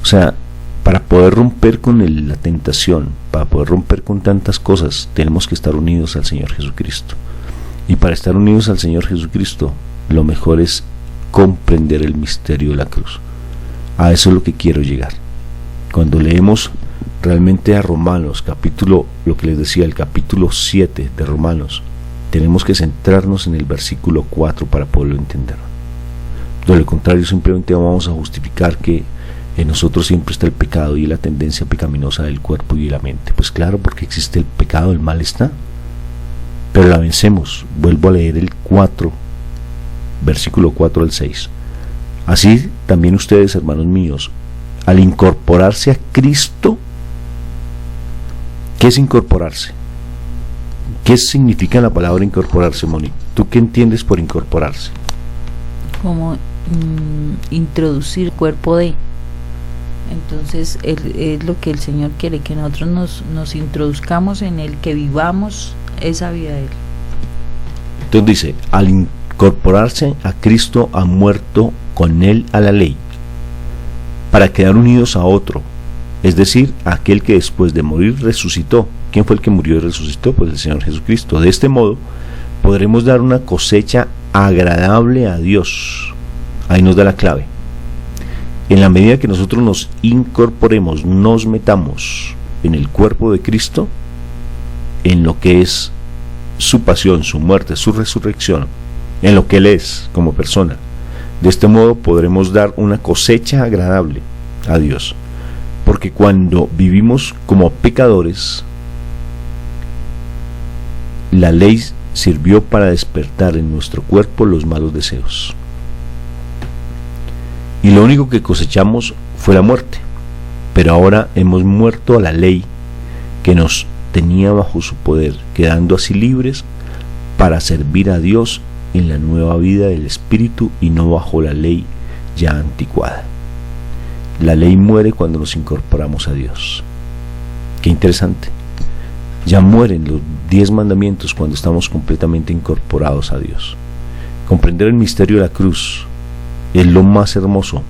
O sea, Para poder romper con la tentación, para poder romper con tantas cosas, tenemos que estar unidos al Señor Jesucristo. Y para estar unidos al Señor Jesucristo, lo mejor es comprender el misterio de la cruz. A eso es lo que quiero llegar. Cuando leemos realmente a Romanos, lo que les decía, el capítulo 7 de Romanos, tenemos que centrarnos en el versículo 4 para poderlo entender. De lo contrario, simplemente vamos a justificar que en nosotros siempre está el pecado y la tendencia pecaminosa del cuerpo y de la mente. Pues claro, porque existe el pecado, el mal está, pero la vencemos. Vuelvo a leer el 4, versículo 4 al 6. Así también ustedes, hermanos míos, al incorporarse a Cristo, ¿qué es incorporarse? ¿Qué significa la palabra incorporarse, Mónica? ¿Tú qué entiendes por incorporarse? Como introducir cuerpo de. Entonces es lo que el Señor quiere, que nosotros nos introduzcamos en el, que vivamos esa vida de Él. Entonces dice, al incorporarse a Cristo han muerto con Él a la ley, para quedar unidos a otro, es decir, a aquel que después de morir resucitó. ¿Quién fue el que murió y resucitó? Pues el Señor Jesucristo. De este modo podremos dar una cosecha agradable a Dios. Ahí nos da la clave. En la medida que nosotros nos incorporemos, nos metamos en el cuerpo de Cristo, en lo que es su pasión, su muerte, su resurrección, en lo que Él es como persona, de este modo podremos dar una cosecha agradable a Dios. Porque cuando vivimos como pecadores, la ley sirvió para despertar en nuestro cuerpo los malos deseos. Y lo único que cosechamos fue la muerte. Pero ahora hemos muerto a la ley que nos tenía bajo su poder, quedando así libres para servir a Dios en la nueva vida del Espíritu y no bajo la ley ya anticuada. La ley muere cuando nos incorporamos a Dios. Qué interesante. Ya mueren los 10 mandamientos cuando estamos completamente incorporados a Dios. Comprender el misterio de la cruz es lo más hermoso.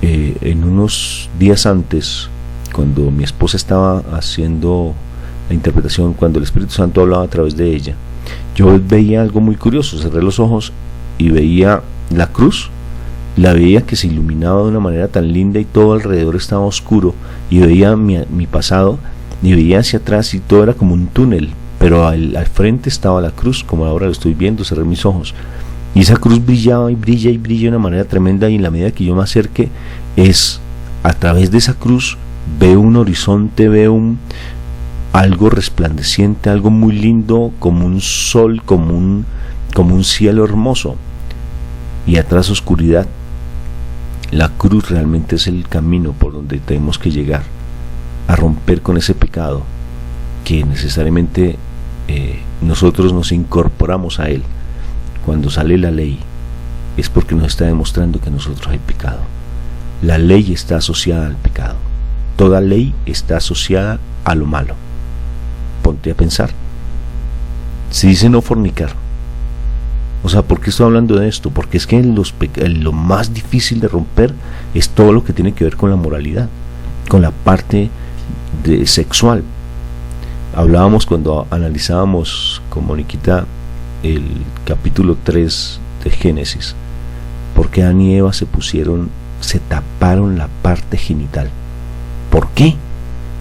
En unos días antes, cuando mi esposa estaba haciendo la interpretación, cuando el Espíritu Santo hablaba a través de ella, yo veía algo muy curioso. Cerré los ojos y veía la cruz. La veía que se iluminaba de una manera tan linda y todo alrededor estaba oscuro, y veía mi pasado y veía hacia atrás y todo era como un túnel, pero al frente estaba la cruz, como ahora lo estoy viendo. Cerré mis ojos y esa cruz brillaba y brilla y brilla de una manera tremenda, y en la medida que yo me acerque, es a través de esa cruz veo un horizonte, veo algo resplandeciente, algo muy lindo, como un sol, como un cielo hermoso, y atrás oscuridad. La cruz realmente es el camino por donde tenemos que llegar a romper con ese pecado, que necesariamente nosotros nos incorporamos a él. Cuando sale la ley es porque nos está demostrando que nosotros hay pecado. La ley está asociada al pecado. Toda ley está asociada a lo malo. Ponte a pensar. Si dice no fornicar, o sea, ¿por qué estoy hablando de esto? Porque es que lo más difícil de romper es todo lo que tiene que ver con la moralidad, con la parte sexual. Hablábamos cuando analizábamos con Moniquita el capítulo 3 de Génesis, porque Adán y Eva se taparon la parte genital. ¿Por qué?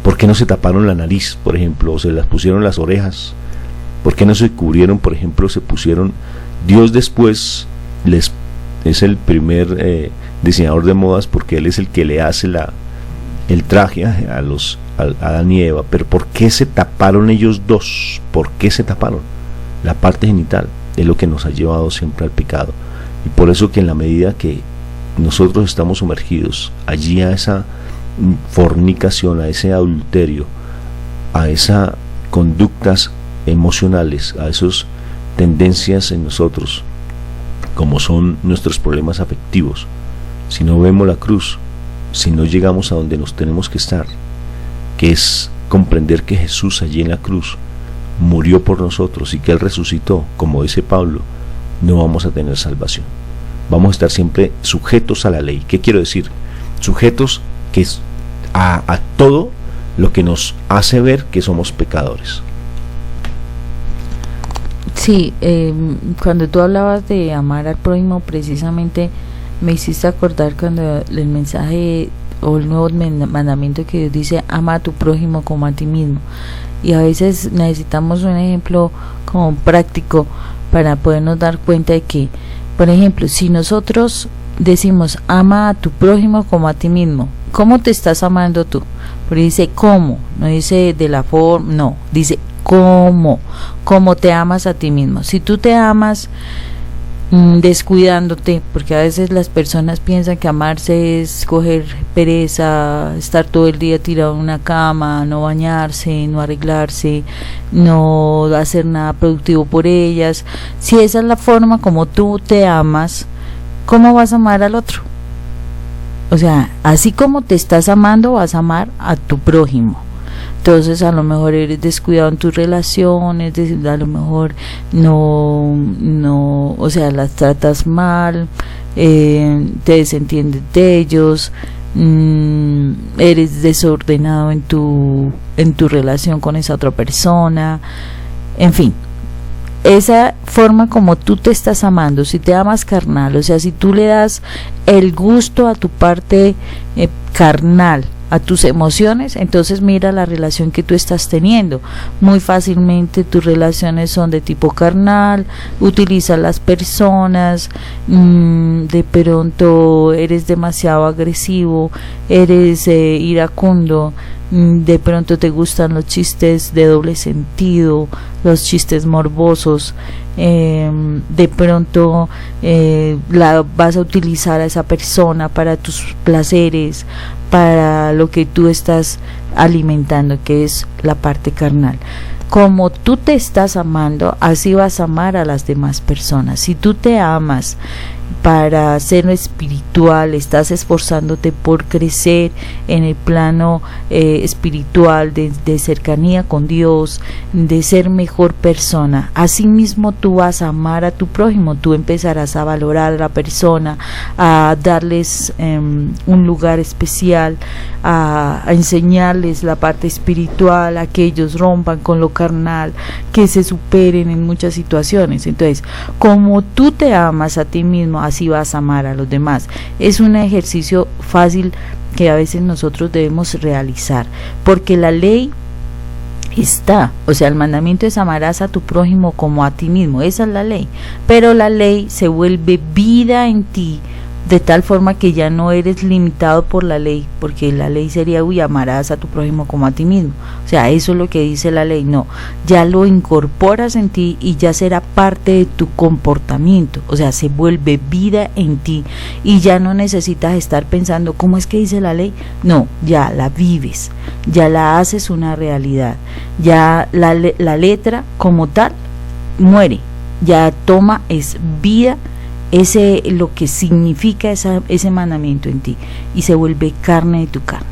¿Por qué no se taparon la nariz, por ejemplo, o se las pusieron las orejas? ¿Por qué no se cubrieron, por ejemplo, se pusieron? Dios después es el primer diseñador de modas, porque Él es el que le hace el traje a Adán y Eva. Pero ¿por qué se taparon ellos dos? ¿Por qué se taparon? La parte genital es lo que nos ha llevado siempre al pecado. Y por eso que en la medida que nosotros estamos sumergidos allí a esa fornicación, a ese adulterio, a esas conductas emocionales, a esas tendencias en nosotros, como son nuestros problemas afectivos, si no vemos la cruz, si no llegamos a donde nos tenemos que estar, que es comprender que Jesús allí en la cruz murió por nosotros y que Él resucitó, como dice Pablo, no vamos a tener salvación. Vamos a estar siempre sujetos a la ley. ¿Qué quiero decir? Sujetos que a todo lo que nos hace ver que somos pecadores. Sí, cuando tú hablabas de amar al prójimo, precisamente me hiciste acordar cuando el mensaje o el nuevo mandamiento que Dios dice, ama a tu prójimo como a ti mismo. Y a veces necesitamos un ejemplo como práctico para podernos dar cuenta de que, por ejemplo, si nosotros decimos, ama a tu prójimo como a ti mismo, ¿cómo te estás amando tú? Porque dice, ¿cómo? No dice de la forma, no, dice, ¿cómo te amas a ti mismo? Si tú te amas descuidándote, porque a veces las personas piensan que amarse es coger pereza, estar todo el día tirado en una cama, no bañarse, no arreglarse, no hacer nada productivo por ellas. Si esa es la forma como tú te amas, ¿cómo vas a amar al otro? O sea, así como te estás amando, vas a amar a tu prójimo. Entonces a lo mejor eres descuidado en tus relaciones, a lo mejor no, o sea, las tratas mal, te desentiendes de ellos, eres desordenado en tu relación con esa otra persona, en fin. Esa forma como tú te estás amando, si te amas carnal, o sea, si tú le das el gusto a tu parte carnal, a tus emociones, entonces mira la relación que tú estás teniendo. Muy fácilmente tus relaciones son de tipo carnal, utilizas las personas, de pronto eres demasiado agresivo, eres iracundo, de pronto te gustan los chistes de doble sentido, los chistes morbosos, de pronto vas a utilizar a esa persona para tus placeres, para lo que tú estás alimentando, que es la parte carnal. Como tú te estás amando, así vas a amar a las demás personas. Si tú te amas para ser espiritual, estás esforzándote por crecer en el plano espiritual, de cercanía con Dios, de ser mejor persona, así mismo tú vas a amar a tu prójimo, tú empezarás a valorar a la persona, a darles un lugar especial, a enseñarles la parte espiritual, a que ellos rompan con lo carnal, que se superen en muchas situaciones. Entonces, como tú te amas a ti mismo, así vas a amar a los demás. Es un ejercicio fácil que a veces nosotros debemos realizar, porque la ley está, o sea, el mandamiento es amarás a tu prójimo como a ti mismo, esa es la ley, pero la ley se vuelve vida en ti, de tal forma que ya no eres limitado por la ley, porque la ley sería, amarás a tu prójimo como a ti mismo, o sea, eso es lo que dice la ley. No, ya lo incorporas en ti y ya será parte de tu comportamiento, o sea, se vuelve vida en ti y ya no necesitas estar pensando cómo es que dice la ley, no, ya la vives, ya la haces una realidad, ya la letra como tal muere, ya toma, es vida, lo que significa ese mandamiento en ti, y se vuelve carne de tu carne.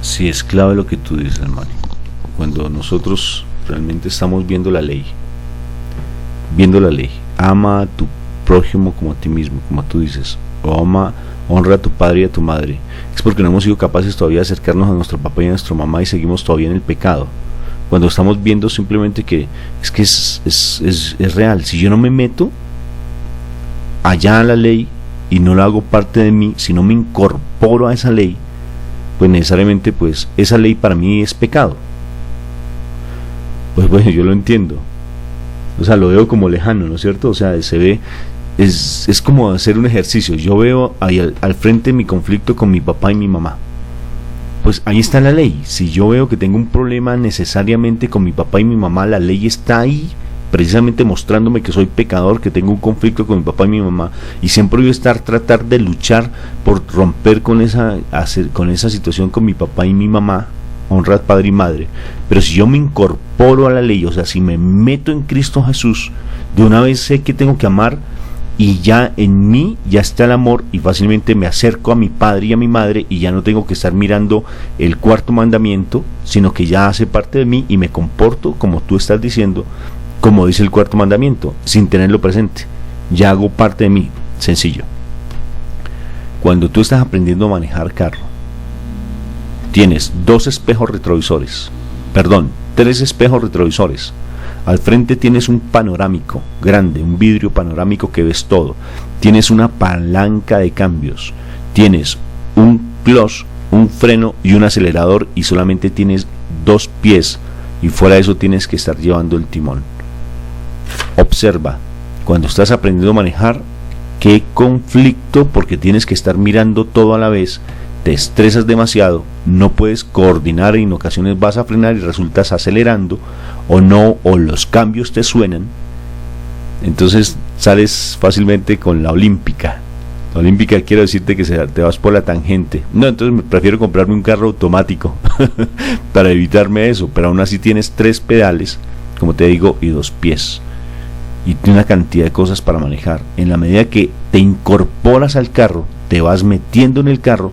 Sí, es clave lo que tú dices, hermano. Cuando nosotros realmente estamos viendo la ley, ama a tu prójimo como a ti mismo, como tú dices, o honra a tu padre y a tu madre, es porque no hemos sido capaces todavía de acercarnos a nuestro papá y a nuestra mamá y seguimos todavía en el pecado. Cuando estamos viendo simplemente que es real, si yo no me meto allá a la ley y no la hago parte de mí, si no me incorporo a esa ley, pues necesariamente pues esa ley para mí es pecado. Pues bueno, yo lo entiendo, o sea, lo veo como lejano, ¿no es cierto? O sea, se ve, es como hacer un ejercicio. Yo veo ahí al frente mi conflicto con mi papá y mi mamá, pues ahí está la ley. Si yo veo que tengo un problema necesariamente con mi papá y mi mamá, la ley está ahí precisamente mostrándome que soy pecador, que tengo un conflicto con mi papá y mi mamá, y siempre voy a tratar de luchar por romper con esa situación con mi papá y mi mamá, honrar padre y madre. Pero si yo me incorporo a la ley, o sea, si me meto en Cristo Jesús, de una vez sé que tengo que amar, y ya en mí ya está el amor, y fácilmente me acerco a mi padre y a mi madre, y ya no tengo que estar mirando el cuarto mandamiento, sino que ya hace parte de mí y me comporto como tú estás diciendo, como dice el cuarto mandamiento, sin tenerlo presente. Ya hago parte de mí, sencillo. Cuando tú estás aprendiendo a manejar carro, tienes 3 espejos retrovisores. Al frente tienes un panorámico grande, un vidrio panorámico que ves todo. Tienes una palanca de cambios. Tienes un clutch, un freno y un acelerador, y solamente tienes 2 pies, y fuera de eso tienes que estar llevando el timón. Observa, cuando estás aprendiendo a manejar, qué conflicto, porque tienes que estar mirando todo a la vez, te estresas demasiado, no puedes coordinar, y en ocasiones vas a frenar y resultas acelerando, o los cambios te suenan, entonces sales fácilmente con la olímpica. La olímpica, quiero decirte que te vas por la tangente. No, entonces prefiero comprarme un carro automático para evitarme eso, pero aún así tienes 3 pedales, como te digo, y 2 pies, y una cantidad de cosas para manejar. En la medida que te incorporas al carro, te vas metiendo en el carro,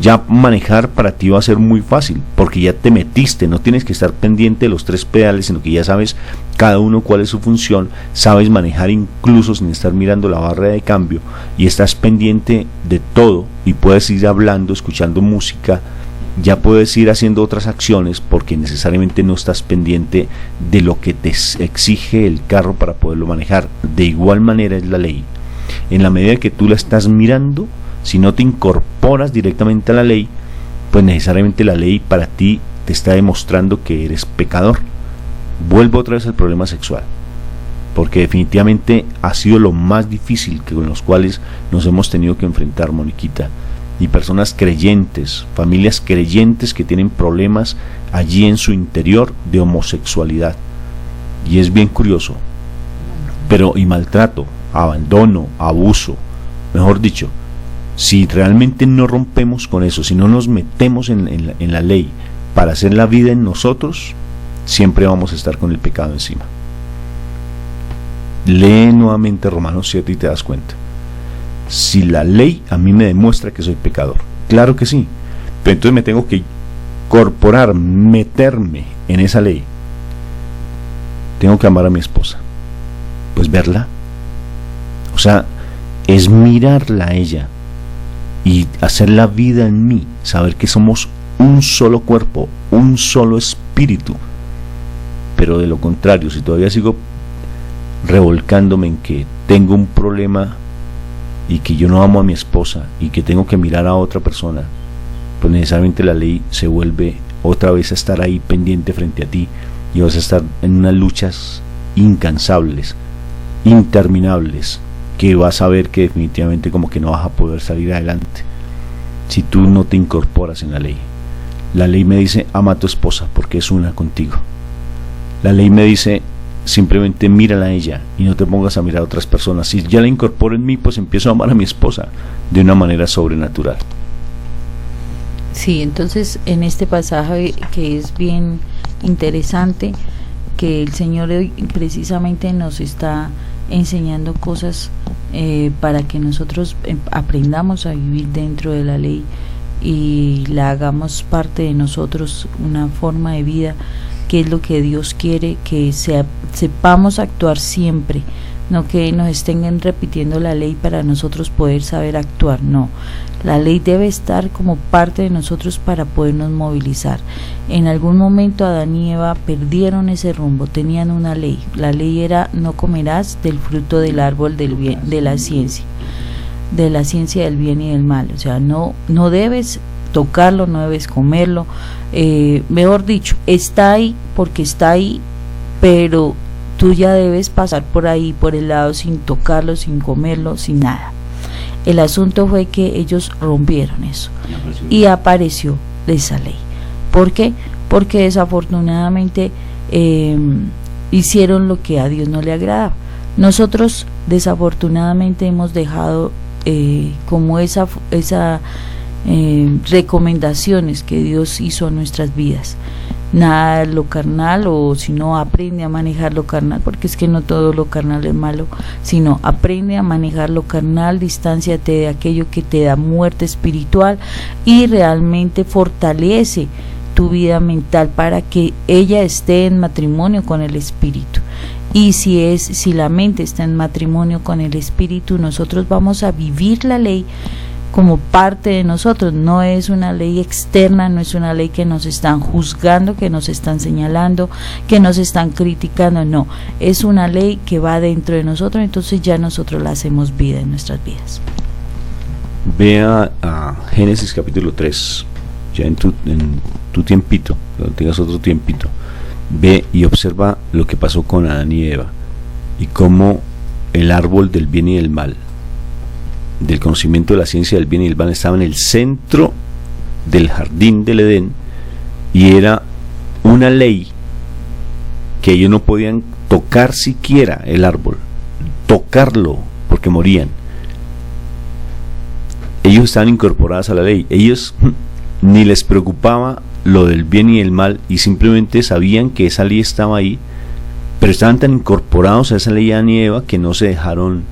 ya manejar para ti va a ser muy fácil, porque ya te metiste, no tienes que estar pendiente de los 3 pedales, sino que ya sabes cada uno cuál es su función, sabes manejar incluso sin estar mirando la barra de cambio, y estás pendiente de todo, y puedes ir hablando, escuchando música, ya puedes ir haciendo otras acciones, porque necesariamente no estás pendiente de lo que te exige el carro para poderlo manejar. De igual manera es la ley. En la medida que tú la estás mirando, si no te incorporas directamente a la ley, pues necesariamente la ley para ti te está demostrando que eres pecador. Vuelvo otra vez al problema sexual, porque definitivamente ha sido lo más difícil con los cuales nos hemos tenido que enfrentar, Moniquita, y personas creyentes, familias creyentes que tienen problemas allí en su interior de homosexualidad, y es bien curioso, y maltrato, abandono, abuso, mejor dicho. Si realmente no rompemos con eso, si no nos metemos en la ley para hacer la vida en nosotros, siempre vamos a estar con el pecado encima. Lee nuevamente Romanos 7 y te das cuenta. Si la ley a mí me demuestra que soy pecador, claro que sí, pero entonces me tengo que incorporar, meterme en esa ley. Tengo que amar a mi esposa, pues verla, o sea, es mirarla a ella y hacer la vida en mí, saber que somos un solo cuerpo, un solo espíritu. Pero de lo contrario, si todavía sigo revolcándome en que tengo un problema y que yo no amo a mi esposa y que tengo que mirar a otra persona, pues necesariamente la ley se vuelve otra vez a estar ahí pendiente frente a ti, y vas a estar en unas luchas incansables, interminables, que vas a ver que definitivamente como que no vas a poder salir adelante si tú no te incorporas en la ley. La ley me dice: ama a tu esposa porque es una contigo. La ley me dice: simplemente mírala a ella y no te pongas a mirar a otras personas. Si ya la incorporo en mí, pues empiezo a amar a mi esposa de una manera sobrenatural. Sí, entonces en este pasaje, que es bien interesante, que el Señor hoy precisamente nos está enseñando cosas para que nosotros aprendamos a vivir dentro de la ley y la hagamos parte de nosotros, una forma de vida, que es lo que Dios quiere, que sepamos actuar siempre, no que nos estén repitiendo la ley para nosotros poder saber actuar. No, la ley debe estar como parte de nosotros para podernos movilizar. En algún momento Adán y Eva perdieron ese rumbo, tenían una ley. La ley era: no comerás del fruto del árbol del bien, de la ciencia del bien y del mal. O sea, no debes tocarlo, no debes comerlo, mejor dicho, está ahí porque está ahí, pero tú ya debes pasar por ahí, por el lado, sin tocarlo, sin comerlo, sin nada. El asunto fue que ellos rompieron eso y apareció esa ley. ¿Por qué? Porque desafortunadamente hicieron lo que a Dios no le agradaba. Nosotros desafortunadamente hemos dejado como esa recomendaciones que Dios hizo a nuestras vidas. Nada lo carnal, o si no, aprende a manejar lo carnal, porque es que no todo lo carnal es malo, sino aprende a manejar lo carnal, distánciate de aquello que te da muerte espiritual y realmente fortalece tu vida mental para que ella esté en matrimonio con el espíritu. Y si la mente está en matrimonio con el espíritu, nosotros vamos a vivir la ley como parte de nosotros. No es una ley externa, no es una ley que nos están juzgando, que nos están señalando, que nos están criticando, no, es una ley que va dentro de nosotros, entonces ya nosotros la hacemos vida en nuestras vidas. Vea a Génesis capítulo 3, ya en tu tiempito, cuando tengas otro tiempito, ve y observa lo que pasó con Adán y Eva, y cómo el árbol del bien y del mal, del conocimiento de la ciencia del bien y del mal, estaba en el centro del jardín del Edén, y era una ley que ellos no podían tocar siquiera el árbol, tocarlo, porque morían. Ellos estaban incorporados a la ley, ellos ni les preocupaba lo del bien y el mal, y simplemente sabían que esa ley estaba ahí, pero estaban tan incorporados a esa ley Adán y Eva que no se dejaron,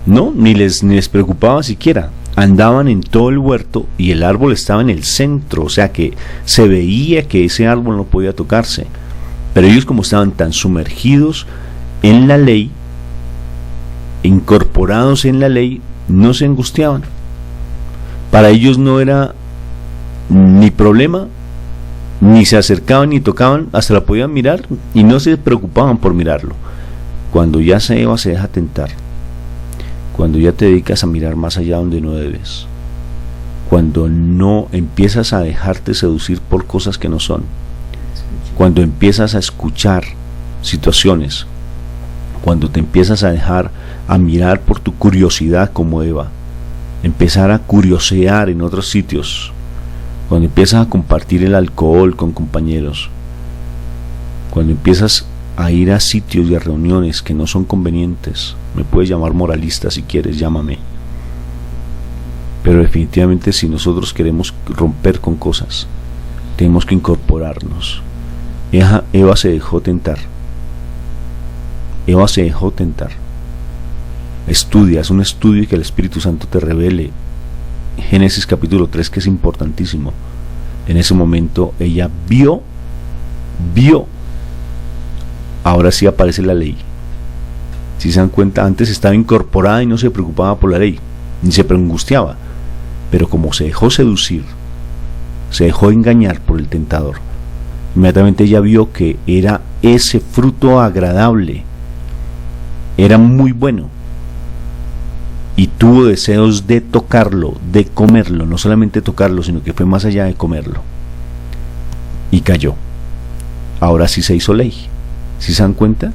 no, ni les preocupaba siquiera. Andaban en todo el huerto y el árbol estaba en el centro, o sea que se veía que ese árbol no podía tocarse, pero ellos, como estaban tan sumergidos en la ley, incorporados en la ley, no se angustiaban. Para ellos no era ni problema, ni se acercaban ni tocaban, hasta la podían mirar y no se preocupaban por mirarlo. Cuando ya Eva se deja tentar, cuando ya te dedicas a mirar más allá donde no debes, cuando no empiezas a dejarte seducir por cosas que no son, cuando empiezas a escuchar situaciones, cuando te empiezas a dejar a mirar por tu curiosidad como Eva, empezar a curiosear en otros sitios, cuando empiezas a compartir el alcohol con compañeros, cuando empiezas a ir a sitios y a reuniones que no son convenientes, me puedes llamar moralista si quieres, llámame, pero definitivamente si nosotros queremos romper con cosas, tenemos que incorporarnos. Eva se dejó tentar. Eva se dejó tentar. Estudia, es un estudio y que el Espíritu Santo te revele. Génesis capítulo 3, que es importantísimo. En ese momento ella vio, ahora sí aparece la ley. Si se dan cuenta, antes estaba incorporada y no se preocupaba por la ley, ni se angustiaba, pero como se dejó seducir, se dejó engañar por el tentador, inmediatamente ella vio que era ese fruto agradable, era muy bueno, y tuvo deseos de tocarlo, de comerlo, no solamente tocarlo, sino que fue más allá de comerlo, y cayó. Ahora sí se hizo ley. ¿Sí se dan cuenta?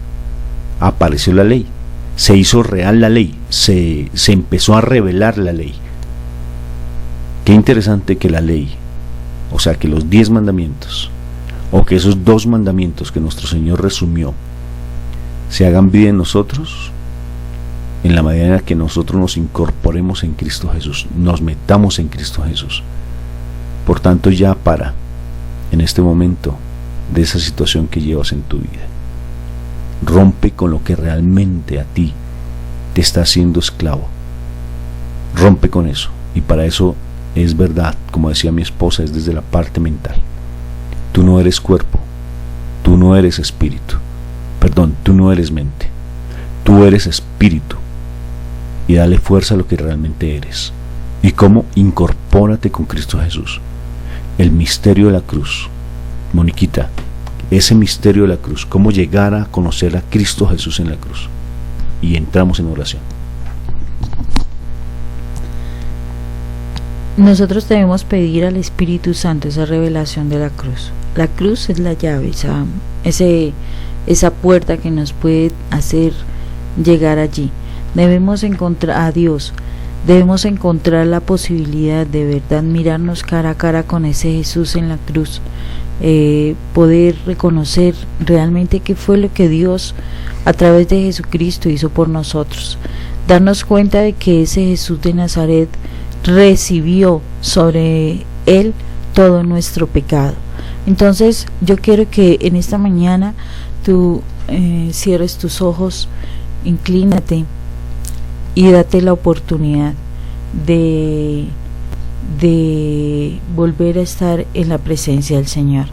Apareció la ley, se hizo real la ley, se empezó a revelar la ley. Qué interesante que la ley, o sea que los 10 mandamientos, o que esos 2 mandamientos que nuestro Señor resumió, se hagan vida en nosotros, en la medida en que nosotros nos incorporemos en Cristo Jesús, nos metamos en Cristo Jesús. Por tanto, ya para en este momento de esa situación que llevas en tu vida, rompe con lo que realmente a ti te está haciendo esclavo, rompe con eso, y para eso es verdad, como decía mi esposa, es desde la parte mental. Tú no eres cuerpo, tú no eres espíritu, perdón, tú no eres mente, tú eres espíritu, y dale fuerza a lo que realmente eres. ¿Y cómo? Incorpórate con Cristo Jesús. El misterio de la cruz, Moniquita, ese misterio de la cruz, cómo llegar a conocer a Cristo Jesús en la cruz. Y entramos en oración. Nosotros debemos pedir al Espíritu Santo esa revelación de la cruz. La cruz es la llave, esa puerta que nos puede hacer llegar allí. Debemos encontrar a Dios, debemos encontrar la posibilidad de verdad mirarnos cara a cara con ese Jesús en la cruz, poder reconocer realmente qué fue lo que Dios a través de Jesucristo hizo por nosotros, darnos cuenta de que ese Jesús de Nazaret recibió sobre él todo nuestro pecado. Entonces yo quiero que en esta mañana tú cierres tus ojos, inclínate y date la oportunidad de volver a estar en la presencia del Señor.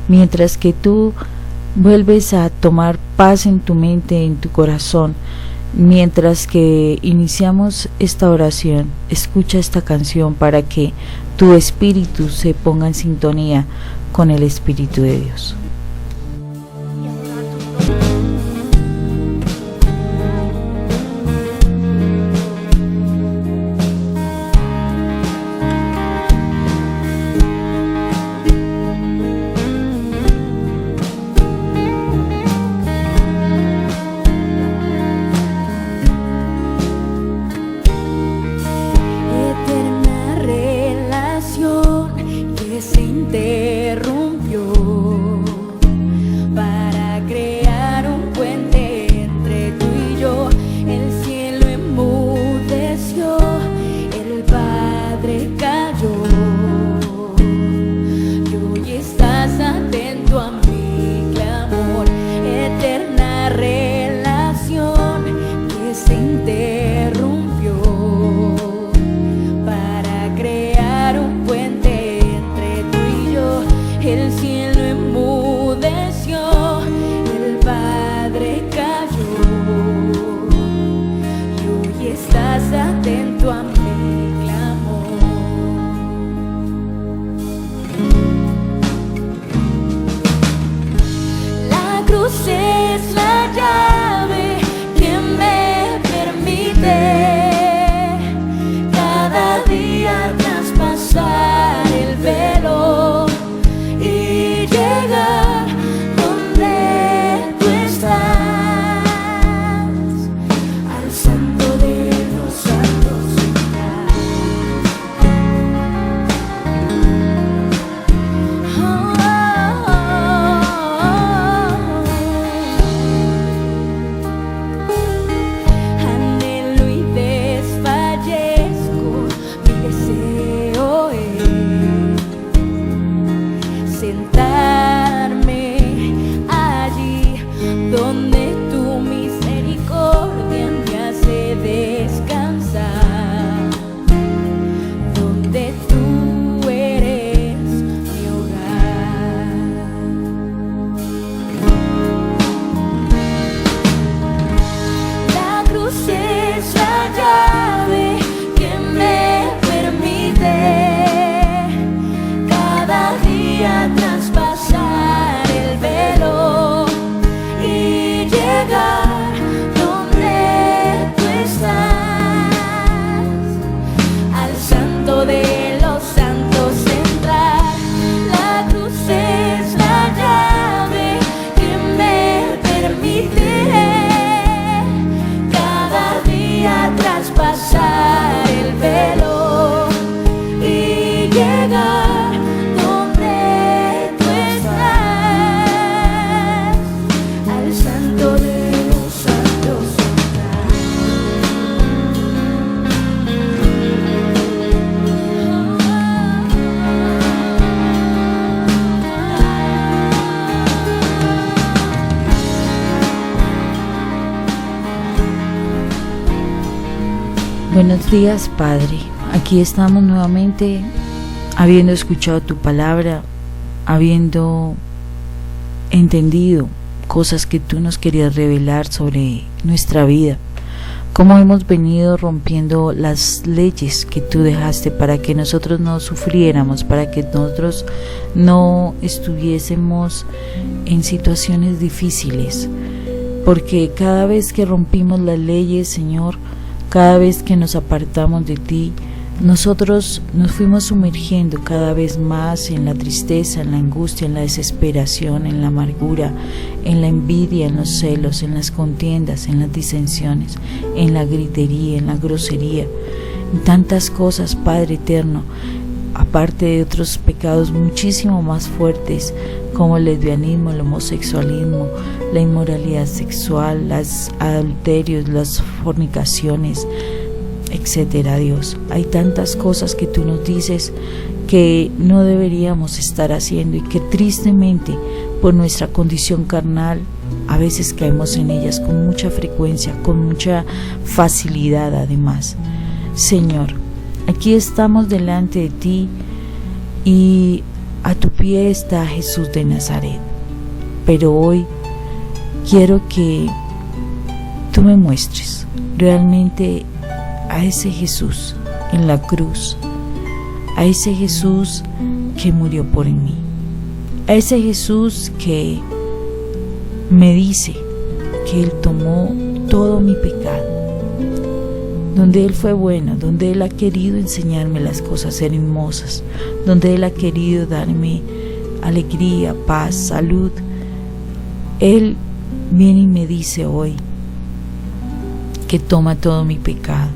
Mientras que tú vuelves a tomar paz en tu mente, en tu corazón, Mientras que iniciamos esta oración, escucha esta canción para que tu espíritu se ponga en sintonía con el Espíritu de Dios. Buenos días, Padre. Aquí estamos nuevamente, habiendo escuchado tu palabra, habiendo entendido cosas que tú nos querías revelar sobre nuestra vida, cómo hemos venido rompiendo las leyes que tú dejaste para que nosotros no sufriéramos, para que nosotros no estuviésemos en situaciones difíciles, porque cada vez que rompimos las leyes, Señor, cada vez que nos apartamos de ti, nosotros nos fuimos sumergiendo cada vez más en la tristeza, en la angustia, en la desesperación, en la amargura, en la envidia, en los celos, en las contiendas, en las disensiones, en la gritería, en la grosería, en tantas cosas, Padre eterno, aparte de otros pecados muchísimo más fuertes como el lesbianismo, el homosexualismo, la inmoralidad sexual, los adulterios, las fornicaciones, etcétera. Dios, hay tantas cosas que tú nos dices que no deberíamos estar haciendo y que tristemente por nuestra condición carnal a veces caemos en ellas con mucha frecuencia, con mucha facilidad además. Señor, aquí estamos delante de ti y a tu pie está Jesús de Nazaret, pero hoy quiero que tú me muestres realmente a ese Jesús en la cruz, a ese Jesús que murió por mí, a ese Jesús que me dice que Él tomó todo mi pecado, donde Él fue bueno, donde Él ha querido enseñarme las cosas hermosas, donde Él ha querido darme alegría, paz, salud. Él viene y me dice hoy que toma todo mi pecado,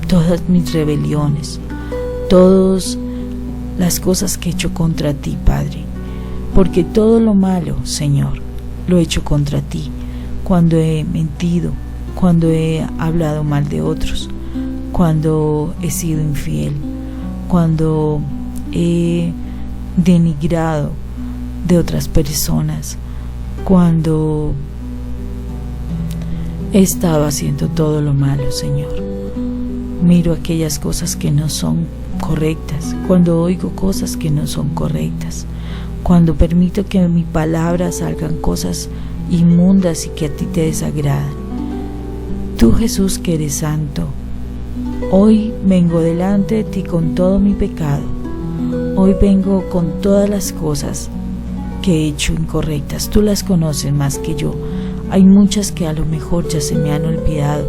todas mis rebeliones, todas las cosas que he hecho contra ti, Padre, porque todo lo malo, Señor, lo he hecho contra ti, cuando he mentido, cuando he hablado mal de otros, cuando he sido infiel, cuando he denigrado de otras personas, cuando he estado haciendo todo lo malo, Señor. Miro aquellas cosas que no son correctas, cuando oigo cosas que no son correctas, cuando permito que en mi palabra salgan cosas inmundas y que a ti te desagradan. Tú, Jesús, que eres santo, hoy vengo delante de ti con todo mi pecado. Hoy vengo con todas las cosas que he hecho incorrectas. Tú las conoces más que yo. Hay muchas que a lo mejor ya se me han olvidado,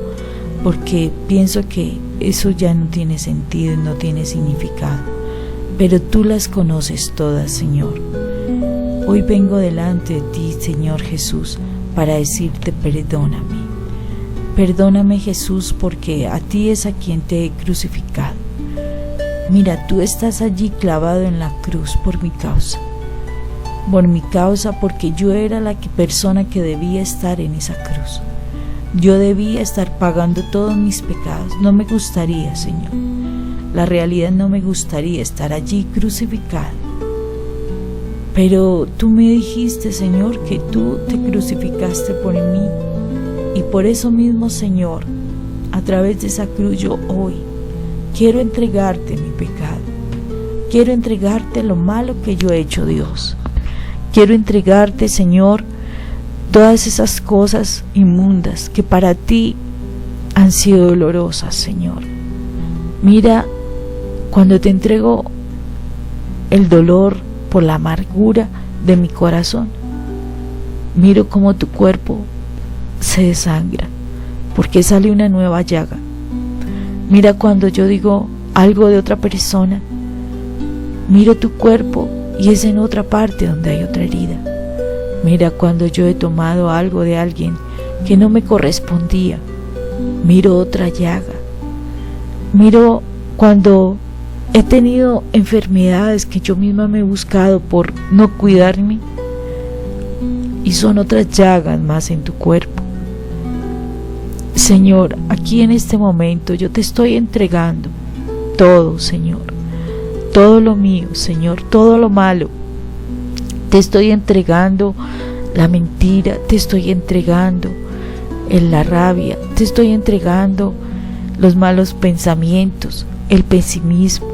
porque pienso que eso ya no tiene sentido y no tiene significado. Pero tú las conoces todas, Señor. Hoy vengo delante de ti, Señor Jesús, para decirte perdóname. Perdóname, Jesús, porque a ti es a quien te he crucificado. Mira, tú estás allí clavado en la cruz por mi causa, porque yo era la persona que debía estar en esa cruz. Yo debía estar pagando todos mis pecados. No me gustaría, Señor. La realidad, no me gustaría estar allí crucificado. Pero tú me dijiste, Señor, que tú te crucificaste por mí. Y por eso mismo, Señor, a través de esa cruz yo hoy quiero entregarte mi pecado. Quiero entregarte lo malo que yo he hecho, Dios. Quiero entregarte, Señor, todas esas cosas inmundas que para ti han sido dolorosas, Señor. Mira, cuando te entrego el dolor por la amargura de mi corazón, miro cómo tu cuerpo se desangra, porque sale una nueva llaga. Mira, cuando yo digo algo de otra persona, miro tu cuerpo y es en otra parte donde hay otra herida. Mira, cuando yo he tomado algo de alguien que no me correspondía, miro otra llaga. Miro cuando he tenido enfermedades que yo misma me he buscado por no cuidarme, y son otras llagas más en tu cuerpo. Señor, aquí en este momento yo te estoy entregando todo, Señor, todo lo mío, Señor, todo lo malo. Te estoy entregando la mentira, te estoy entregando la rabia, te estoy entregando los malos pensamientos, el pesimismo,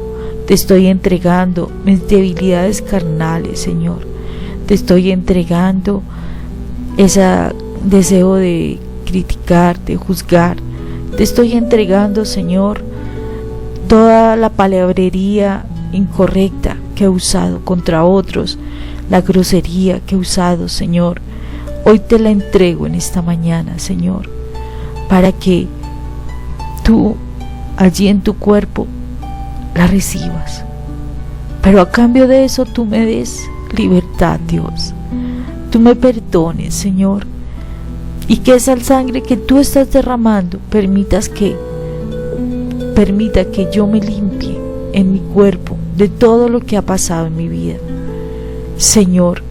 te estoy entregando mis debilidades carnales, Señor. Te estoy entregando ese deseo de criticar, de juzgar. Te estoy entregando, Señor, toda la palabrería incorrecta que he usado contra otros, la grosería que he usado, Señor. Hoy te la entrego en esta mañana, Señor, para que tú allí en tu cuerpo la recibas, pero a cambio de eso tú me des libertad, Dios. Tú me perdones, Señor, y que esa sangre que tú estás derramando permita que yo me limpie en mi cuerpo de todo lo que ha pasado en mi vida. Señor,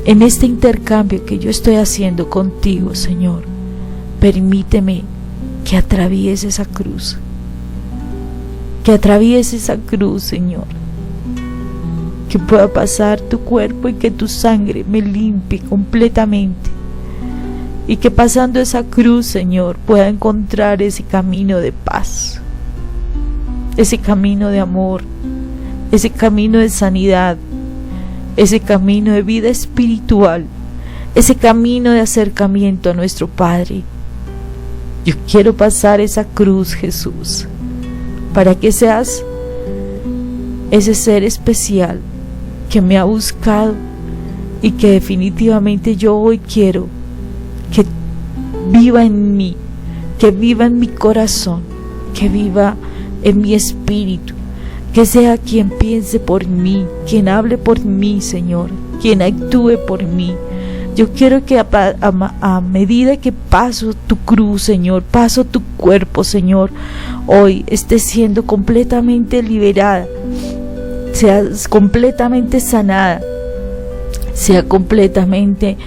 en este intercambio que yo estoy haciendo contigo, Señor, permíteme que atraviese esa cruz, Señor, que pueda pasar tu cuerpo y que tu sangre me limpie completamente, y que pasando esa cruz, Señor, pueda encontrar ese camino de paz, ese camino de amor, ese camino de sanidad, ese camino de vida espiritual, ese camino de acercamiento a nuestro Padre. Yo quiero pasar esa cruz, Jesús, para que seas ese ser especial que me ha buscado y que definitivamente yo hoy quiero que viva en mí, que viva en mi corazón, que viva en mi espíritu, que sea quien piense por mí, quien hable por mí, Señor, quien actúe por mí. Yo quiero que a medida que paso tu cruz, Señor, paso tu cuerpo, Señor, hoy estés siendo completamente liberada, seas completamente sanada, sea completamente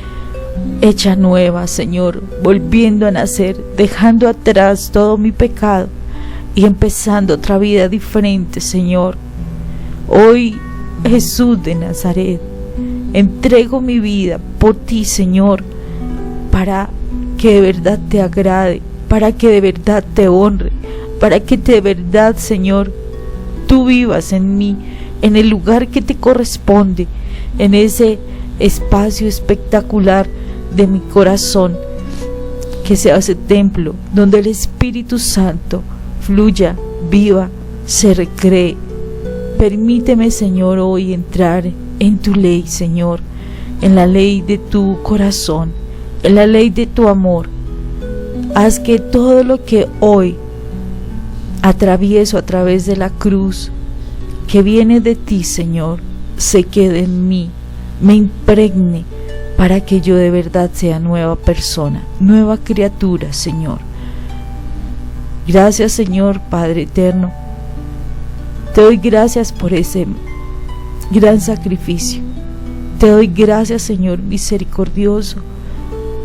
hecha nueva, Señor, volviendo a nacer, dejando atrás todo mi pecado y empezando otra vida diferente, Señor. Hoy, Jesús de Nazaret, entrego mi vida por ti, Señor, para que de verdad te agrade, para que de verdad te honre, para que de verdad, Señor, tú vivas en mí, en el lugar que te corresponde, en ese espacio espectacular de mi corazón, que sea ese templo donde el Espíritu Santo fluya, viva, se recree. Permíteme, Señor, hoy entrar en tu ley, Señor, en la ley de tu corazón, en la ley de tu amor. Haz que todo lo que hoy atravieso a través de la cruz, que viene de ti, Señor, se quede en mí, me impregne, para que yo de verdad sea nueva persona, nueva criatura, Señor. Gracias, Señor, Padre eterno. Te doy gracias por ese gran sacrificio. Te doy gracias, Señor misericordioso,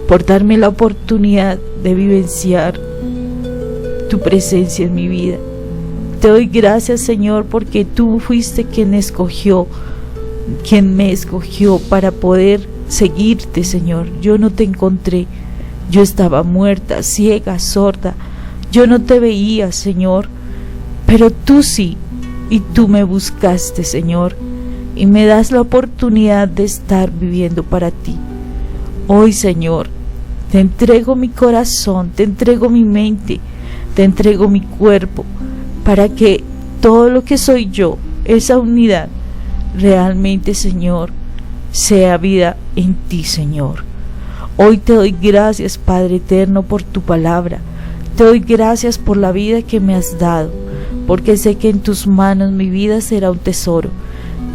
por darme la oportunidad de vivenciar tu presencia en mi vida. Te doy gracias, Señor, porque tú fuiste quien me escogió para poder seguirte, Señor. Yo no te encontré, yo estaba muerta, ciega, sorda, yo no te veía, Señor, pero tú sí, y tú me buscaste, Señor, y me das la oportunidad de estar viviendo para ti. Hoy, Señor, te entrego mi corazón, te entrego mi mente, te entrego mi cuerpo, para que todo lo que soy yo, esa unidad, realmente, Señor, sea vida en ti, Señor. Hoy te doy gracias, Padre eterno, por tu palabra. Te doy gracias por la vida que me has dado, porque sé que en tus manos mi vida será un tesoro,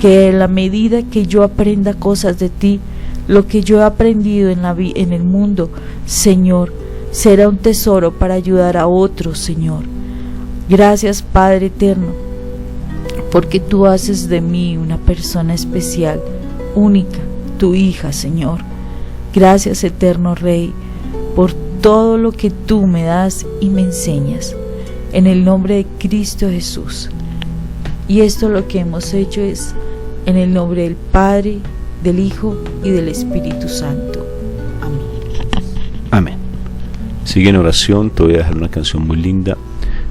que en la medida que yo aprenda cosas de ti, lo que yo he aprendido en el mundo, Señor, será un tesoro para ayudar a otros, Señor. Gracias, Padre eterno, porque tú haces de mí una persona especial, única, tu hija, Señor. Gracias, eterno Rey, por todo lo que tú me das y me enseñas, en el nombre de Cristo Jesús. Y esto lo que hemos hecho es en el nombre del Padre, del Hijo y del Espíritu Santo. Amén. Amén. Sigue en oración. Te voy a dejar una canción muy linda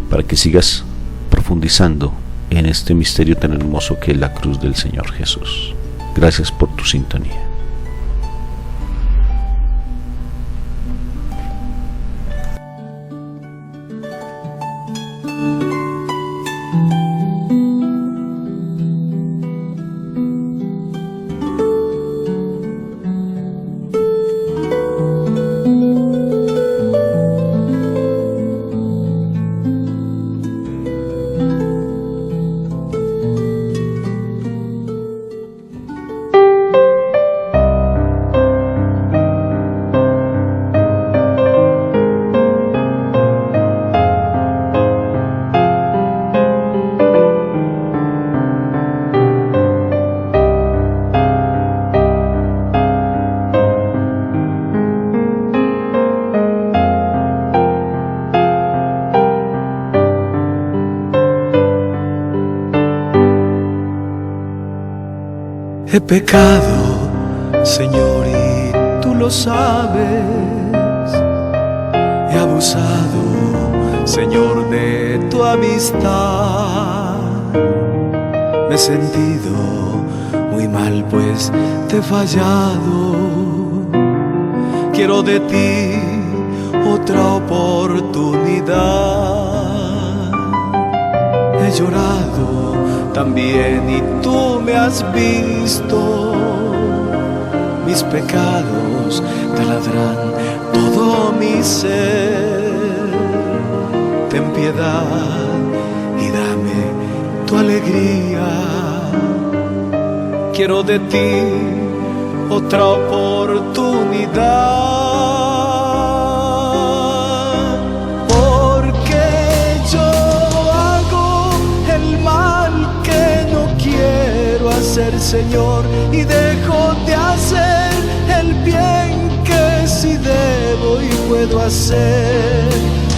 para que sigas profundizando en este misterio tan hermoso que es la cruz del Señor Jesús. Gracias por tu sintonía. He pecado, Señor, y tú lo sabes. He abusado, Señor, de tu amistad. Me he sentido muy mal, pues te he fallado. Quiero de ti otra oportunidad. He llorado también y tú me has visto. Mis pecados taladrán todo mi ser. Ten piedad y dame tu alegría. Quiero de ti otra oportunidad, porque yo hago el mal que no quiero hacer, Señor, y dejo de hacer el bien que sí debo y puedo hacer.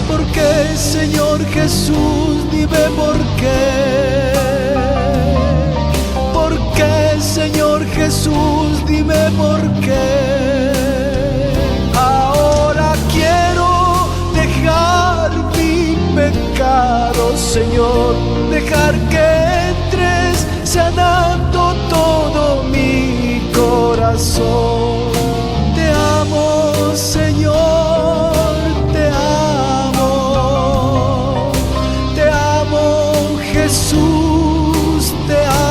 Porque, Señor Jesús, dime por qué. Porque, Señor Jesús, dime por qué. Ahora quiero dejar mi pecado, Señor, dejar que entres sanando todo mi corazón. Te amo, Señor, te amo, Jesús, te amo.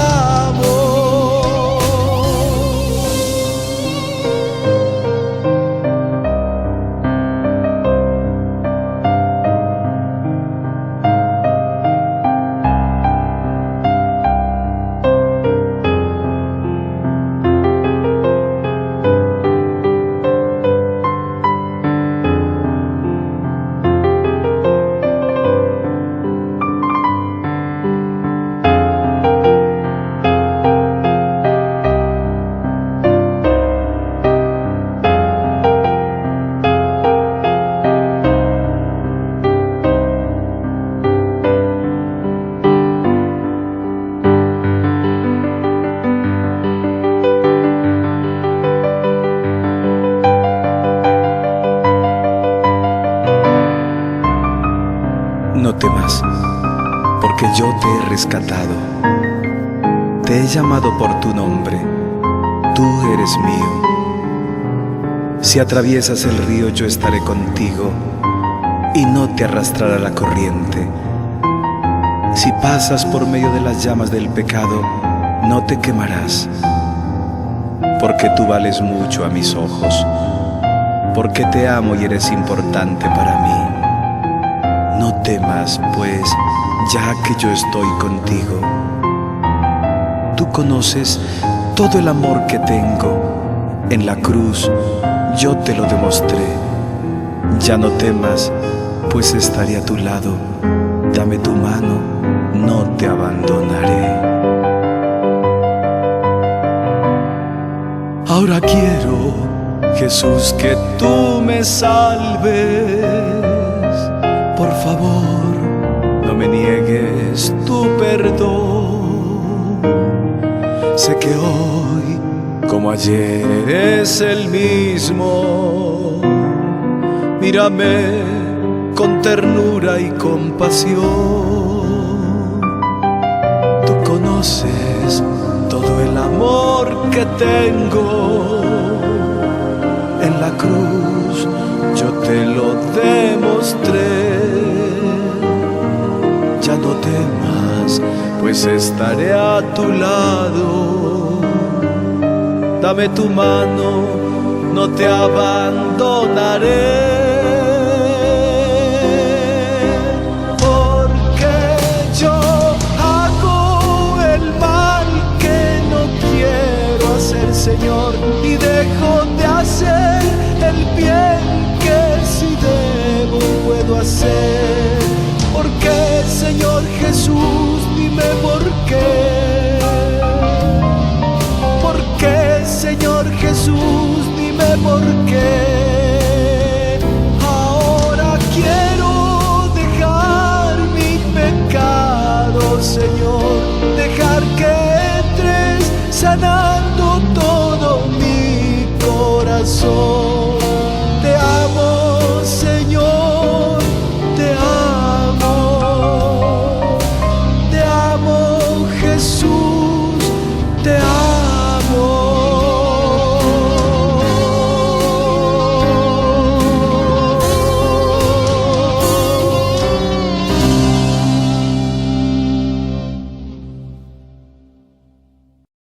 No temas, porque yo te he rescatado. Te he llamado por tu nombre, tú eres mío. Si atraviesas el río, yo estaré contigo y no te arrastrará la corriente. Si pasas por medio de las llamas del pecado, no te quemarás, porque tú vales mucho a mis ojos, porque te amo y eres importante para mí. No temas, pues, ya que yo estoy contigo. Tú conoces todo el amor que tengo. En la cruz yo te lo demostré. Ya no temas, pues estaré a tu lado. Dame tu mano, no te abandonaré. Ahora quiero, Jesús, que tú me salves. Por favor, no me niegues tu perdón. Sé que hoy, como ayer, eres el mismo. Mírame con ternura y compasión. Tú conoces todo el amor que tengo. En la cruz yo te lo demostré. Ya no temas, pues estaré a tu lado. Dame tu mano, no te abandonaré. Porque yo hago el mal que no quiero hacer, Señor, y dejo de hacer el bien que sí debo y puedo hacer. Porque, Señor Jesús, dime por qué. Porque, Señor Jesús, dime por qué. Ahora quiero dejar mi pecado, Señor, dejar que entres sanando todo mi corazón.